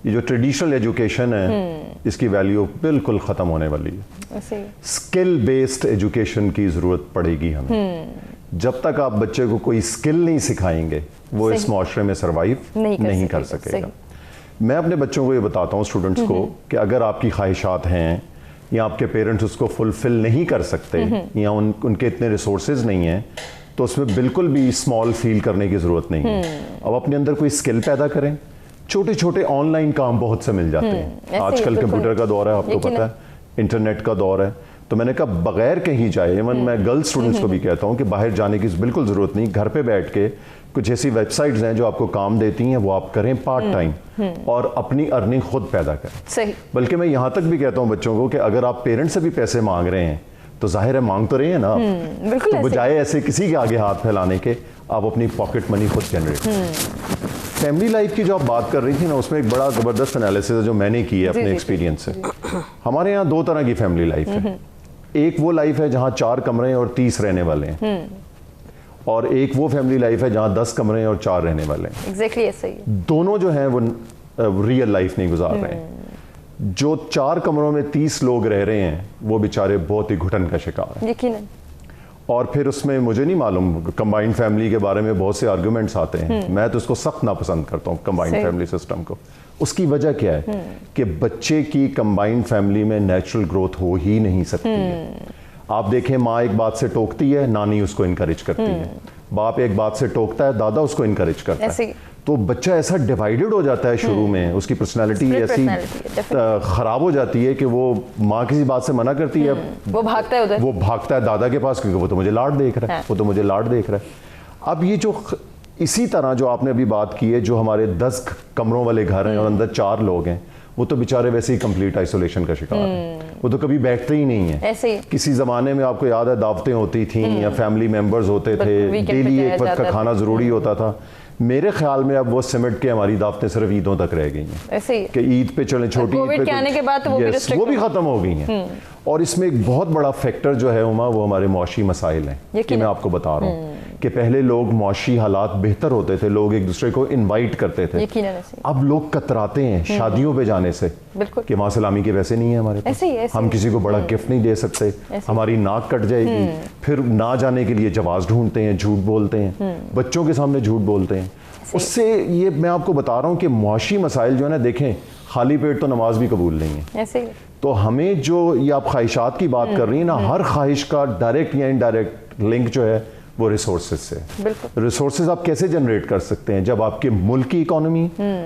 ये जो ट्रेडिशनल एजुकेशन है इसकी वैल्यू बिल्कुल ख़त्म होने वाली है। स्किल बेस्ड एजुकेशन की ज़रूरत पड़ेगी हमें। जब तक आप बच्चे को कोई स्किल नहीं सिखाएंगे वो इस माशरे में सर्वाइव नहीं कर सकेगा। मैं अपने बच्चों को ये बताता हूँ, स्टूडेंट्स को, कि अगर आपकी ख्वाहिशात हैं या आपके पेरेंट्स उसको फुलफिल नहीं कर सकते या उनके इतने रिसोर्सेज नहीं हैं, तो उसमें बिल्कुल भी स्मॉल फील करने की ज़रूरत नहीं है। अब अपने अंदर कोई स्किल पैदा करें। छोटे छोटे ऑनलाइन काम बहुत से मिल जाते हैं। आजकल कंप्यूटर का दौर है, आपको पता है, इंटरनेट का दौर है। तो मैंने कहा बगैर कहीं जाए, इवन मैं गर्ल्स स्टूडेंट्स को भी कहता हूँ कि बाहर जाने की बिल्कुल ज़रूरत नहीं, घर पे बैठ के कुछ ऐसी वेबसाइट्स हैं जो आपको काम देती हैं, वो आप करें पार्ट टाइम और अपनी अर्निंग खुद पैदा करें। सही। बल्कि मैं यहाँ तक भी कहता हूँ बच्चों को कि अगर आप पेरेंट्स से भी पैसे मांग रहे हैं तो जाहिर है मांग तो रहे हैं ना आप, तो बजाय ऐसे किसी के आगे हाथ फैलाने के आप अपनी पॉकेट मनी खुद जनरेट करें। फैमिली लाइफ की जो आप बात कर रही थी ना, उसमें एक बड़ा ज़बरदस्त एनालिसिस है जो मैंने की है अपने एक्सपीरियंस से। हमारे यहाँ 2 तरह की फैमिली लाइफ है। एक वो लाइफ है जहाँ 4 कमरे और 30 रहने वाले हैं, और एक वो फैमिली लाइफ है जहाँ 10 कमरे और 4 रहने वाले हैं। एग्जैक्टली ऐसे ही। दोनों जो हैं वो रियल लाइफ नहीं गुजार रहे हैं। जो 4 कमरों में 30 लोग रह रहे हैं वो बेचारे बहुत ही घुटन का शिकार हैं। यकीनन। और फिर उसमें मुझे नहीं मालूम, कंबाइंड फैमिली के बारे में बहुत से आर्गुमेंट्स आते हैं, मैं तो उसको सख्त नापसंद करता हूँ कंबाइंड फैमिली सिस्टम को। उसकी वजह क्या है कि बच्चे की कंबाइंड फैमिली में नेचुरल ग्रोथ हो ही नहीं सकती है। आप देखें, माँ एक बात से टोकती है, नानी उसको इनकरेज करती है, बाप एक बात से टोकता है, दादा उसको इनकरेज करता है। तो बच्चा ऐसा डिवाइडेड हो जाता है शुरू में, उसकी पर्सनालिटी ऐसी खराब हो जाती है कि वो माँ किसी बात से मना करती है, वो भागता है उधर, वो भागता है दादा के पास, क्योंकि वो तो मुझे लाड देख रहा है, वो तो मुझे लाड देख रहा है। अब ये जो इसी तरह जो आपने अभी बात की है, जो हमारे 10 कमरों वाले घर हैं और अंदर 4 लोग हैं, वो तो बेचारे वैसे ही कंप्लीट आइसोलेशन का शिकार हैं। वो तो कभी बैठते ही नहीं है। ऐसे ही किसी ज़माने में आपको याद है दावतें होती थी या फैमिली मेंबर्स होते थे, डेली एक वक्त का खाना ज़रूरी होता था। मेरे ख्याल में अब वो सिमट के हमारी दावतें सिर्फ ईदों तक रह गई हैं। ऐसे ही कि ईद पे चलें, छोटी ईद पे आने के बाद वो भी ख़त्म हो गई हैं। और इसमें एक बहुत बड़ा फैक्टर जो है उमा, वो हमारे मुआशी मसाइल हैं कि मैं आपको बता रहा हूँ कि पहले लोग मुआशी हालात बेहतर होते थे, लोग एक दूसरे को इनवाइट करते थे। अब लोग कतराते हैं शादियों पे जाने से कि वहाँ सलामी के वैसे नहीं है हमारे पास, हम किसी को बड़ा गिफ्ट नहीं दे सकते, हमारी नाक कट जाएगी। फिर ना जाने के लिए जवाब ढूंढते हैं, झूठ बोलते हैं, बच्चों के सामने झूठ बोलते हैं। उससे ये मैं आपको बता रहा हूँ कि मुआशी मसाइल जो है ना, देखें खाली पेट तो नमाज भी कबूल नहीं है। ऐसे तो हमें जो ये आप ख्वाहिशात की बात कर रही हैं ना, हर ख्वाहिश का डायरेक्ट या इनडायरेक्ट लिंक जो है वो रिसोर्सेज से। रिसोर्सेज आप कैसे जनरेट कर सकते हैं? जब आपके मुल्क की इकोनॉमी,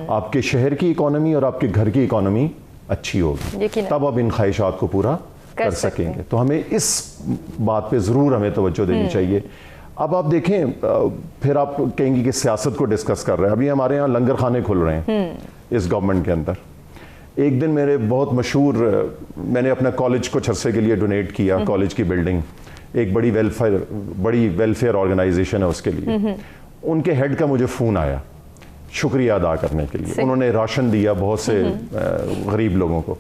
आपके शहर की इकोनॉमी और आपके घर की इकोनॉमी अच्छी होगी, तब आप इन ख्वाहिशात को पूरा कर सकेंगे। तो हमें इस बात पे ज़रूर हमें तवज्जो देनी चाहिए। अब आप देखें, फिर आप कहेंगी कि सियासत को डिस्कस कर रहे हैं। अभी हमारे यहाँ लंगर खाने खुल रहे हैं इस गवर्नमेंट के अंदर। एक दिन मेरे बहुत मशहूर, मैंने अपना कॉलेज कुछ अरसे के लिए डोनेट किया, कॉलेज की बिल्डिंग एक बड़ी वेलफेयर ऑर्गेनाइजेशन है उसके लिए। उनके हेड का मुझे फ़ोन आया शुक्रिया अदा करने के लिए। उन्होंने राशन दिया बहुत से गरीब लोगों को।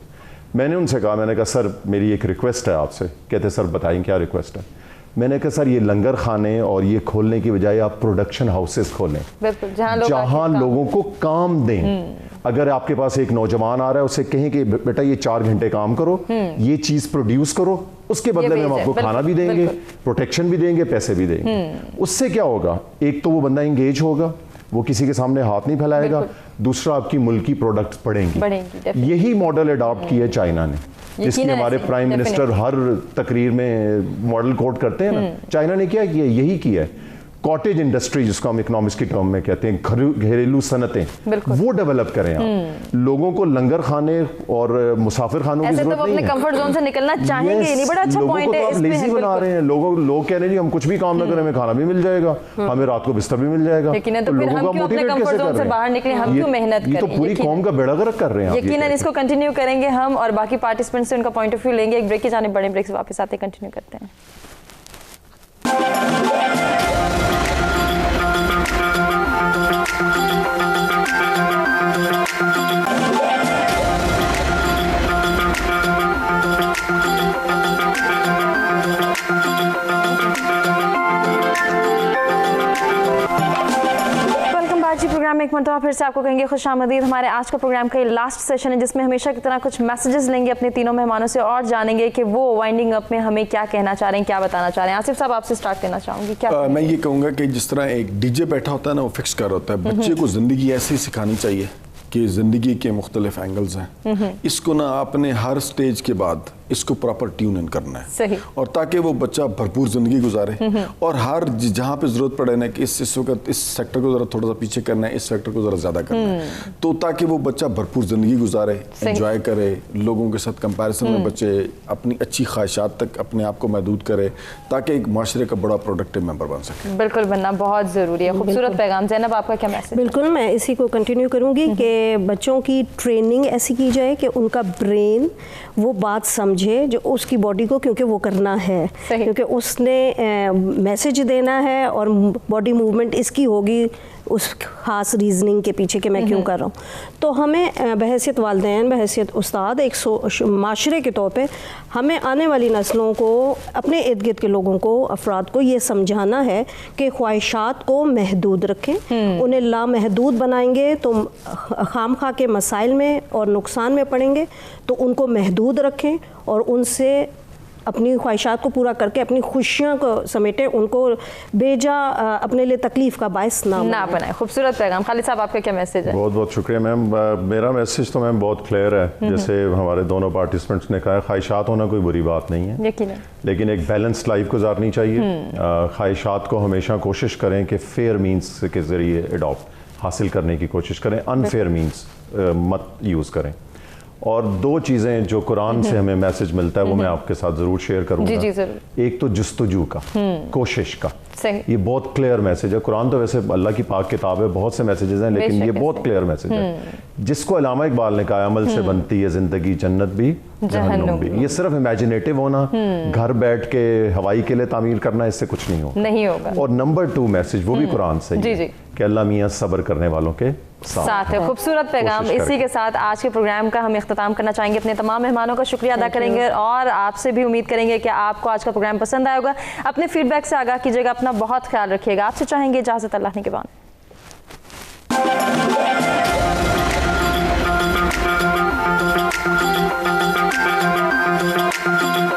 मैंने उनसे कहा, मैंने कहा सर मेरी एक रिक्वेस्ट है आपसे। कहते सर बताएं क्या रिक्वेस्ट है? मैंने कहा सर ये लंगर खाने और ये खोलने की बजाय आप प्रोडक्शन हाउसेस खोलें जहां लोगों को काम दें। अगर आपके पास एक नौजवान आ रहा है, उससे कहें कि बेटा ये 4 घंटे काम करो, ये चीज प्रोड्यूस करो, उसके बदले में हम आपको खाना भी देंगे, प्रोटेक्शन भी देंगे, पैसे भी देंगे। उससे क्या होगा? एक तो वो बंदा इंगेज होगा, وہ کسی کے سامنے ہاتھ نہیں پھیلائے گا, دوسرا آپ کی ملکی پروڈکٹس بڑھیں گی. یہی ماڈل اڈاپٹ کیا ہے چائنا نے, جس کی ہمارے پرائم منسٹر ہر تقریر میں ماڈل کوٹ کرتے ہیں نا. چائنا نے کیا کیا, یہی کیا ہے. کاٹیج انڈسٹری جس کو ہم اکنامکس کی ٹرم میں کہتے ہیں, گھریلو صنعتیں, وہ ڈیولپ کریں آپ. لوگوں کو لنگر خانے اور مسافر خانوں کی ضرورت نہیں ہے. کمفرٹ زون سے نکلنا چاہیں گے, نہیں بڑا اچھا پوائنٹ ہے. لوگوں کو آپ لیزی بنا رہے ہیں. لوگ کہہ رہے ہیں جی ہم کچھ بھی کام نہ کریں, ہمیں کھانا بھی مل جائے گا, ہمیں رات کو بستر بھی مل جائے گا. لیکن تو پھر ہم کیوں اپنے کمفرٹ زون سے باہر نکلیں, ہم کیوں محنت کریں. یہ تو پوری قوم کا بیڑا غرق کر رہے ہیں. یقیناً اس کو کنٹینیو کریں گے ہم, اور باقی پارٹیسپینٹ سے ان کا پوائنٹ آف ویو لیں گے. ایک بریک کی جانب بڑے, بریک سے واپس آتے کنٹینیو کرتے ہیں. پروگرام میں ایک مرتبہ پھر سے آپ کو کہیں گے خوش آمدید. ہمارے آج کا پروگرام کا یہ لاسٹ سیشن ہے, جس میں ہمیشہ کی طرح کچھ میسیجز لیں گے اپنے تینوں مہمانوں سے, اور جانیں گے کہ وہ وائنڈنگ اپ میں ہمیں کیا کہنا چاہ رہے ہیں, کیا بتانا چاہ رہے ہیں. آصف صاحب آپ سے سٹارٹ کرنا چاہوں گی. کیا میں یہ کہوں گا کہ جس طرح ایک ڈی جے بیٹھا ہوتا ہے نا, وہ فکس کر ہوتا ہے, بچے کو زندگی ایسے ہی سکھانی چاہیے کہ زندگی کے مختلف اینگلز ہیں. اس کو نا آپ نے ہر سٹیج کے بعد اس کو پراپر ٹیون ان کرنا ہے, صحیح, اور تاکہ وہ بچہ بھرپور زندگی گزارے, اور ہر جہاں پہ ضرورت پڑے نا کہ اس وقت اس سیکٹر کو ذرا تھوڑا سا پیچھے کرنا ہے, اس سیکٹر کو ذرا زیادہ کرنا ہے, تو تاکہ وہ بچہ بھرپور زندگی گزارے, انجوائے کرے, لوگوں کے ساتھ کمپیریزن میں بچے اپنی اچھی خواہشات تک اپنے آپ کو محدود کرے, تاکہ ایک معاشرے کا بڑا پروڈکٹیو ممبر بن سکے. بالکل, بننا بہت ضروری ہے. خوبصورت پیغام. زینب آپ کا کیا میسج؟ بالکل, میں اسی کو کنٹینیو کروں گی کہ بچوں کی ٹریننگ ایسی کی جائے کہ ان کا برین وہ بات سمجھے جو اس کی باڈی کو, کیونکہ وہ کرنا ہے, کیونکہ اس نے میسج دینا ہے, اور باڈی موومنٹ اس کی ہوگی اس خاص ریزننگ کے پیچھے کہ میں کیوں کر رہا ہوں. تو ہمیں بحیثیت والدین, بحیثیت استاد, ایک معاشرے کے طور پہ ہمیں آنے والی نسلوں کو, اپنے ارد گرد کے لوگوں کو, افراد کو یہ سمجھانا ہے کہ خواہشات کو محدود رکھیں. انہیں لامحدود بنائیں گے تو خام خواہ کے مسائل میں اور نقصان میں پڑیں گے, تو ان کو محدود رکھیں اور ان سے اپنی خواہشات کو پورا کر کے اپنی خوشیاں کو سمیٹیں, ان کو بیجا اپنے لیے تکلیف کا باعث نہ بنائیں. خوبصورت پیغام. خالد صاحب آپ کا کیا میسج ہے؟ بہت بہت شکریہ میم. میرا میسج تو میم بہت کلیئر ہے. جیسے ہمارے دونوں پارٹیسپینٹس نے کہا, خواہشات ہونا کوئی بری بات نہیں ہے, لیکن ایک بیلنس لائف گزارنی چاہیے. خواہشات کو ہمیشہ کوشش کریں کہ فیئر مینس کے ذریعے اڈاپٹ حاصل کرنے کی کوشش کریں, انفیئر مینس مت یوز کریں. اور دو چیزیں جو قرآن سے ہمیں میسج ملتا ہے وہ میں آپ کے ساتھ ضرور شیئر کروں گا. ایک تو جستجو کا, کوشش کا, یہ بہت کلیئر میسج ہے. قرآن تو ویسے اللہ کی پاک کتاب ہے, بہت سے میسیجز ہیں, لیکن یہ بہت کلیئر میسج ہے. جس کو علامہ اقبال نے کہا, عمل سے بنتی ہے زندگی, جنت بھی جہنم بھی. یہ صرف امیجنیٹو ہونا, گھر بیٹھ کے ہوائی قلعے تعمیر کرنا, اس سے کچھ نہیں ہوگا. اور نمبر 2 میسج وہ بھی قرآن سے ہی ہے کہ اللہ میاں صبر کرنے والوں کے ساتھ ہے. خوبصورت پیغام. اسی کے ساتھ آج کے پروگرام کا ہم اختتام کرنا چاہیں گے. اپنے تمام مہمانوں کا شکریہ ادا کریں گے, اور آپ سے بھی امید کریں گے کہ آپ کو آج کا پروگرام پسند آئے ہوگا. اپنے فیڈ بیک سے آگاہ کیجیے گا. اپنا بہت خیال رکھیے گا. آپ سے چاہیں گے اجازت, اللہ نے کے بعد.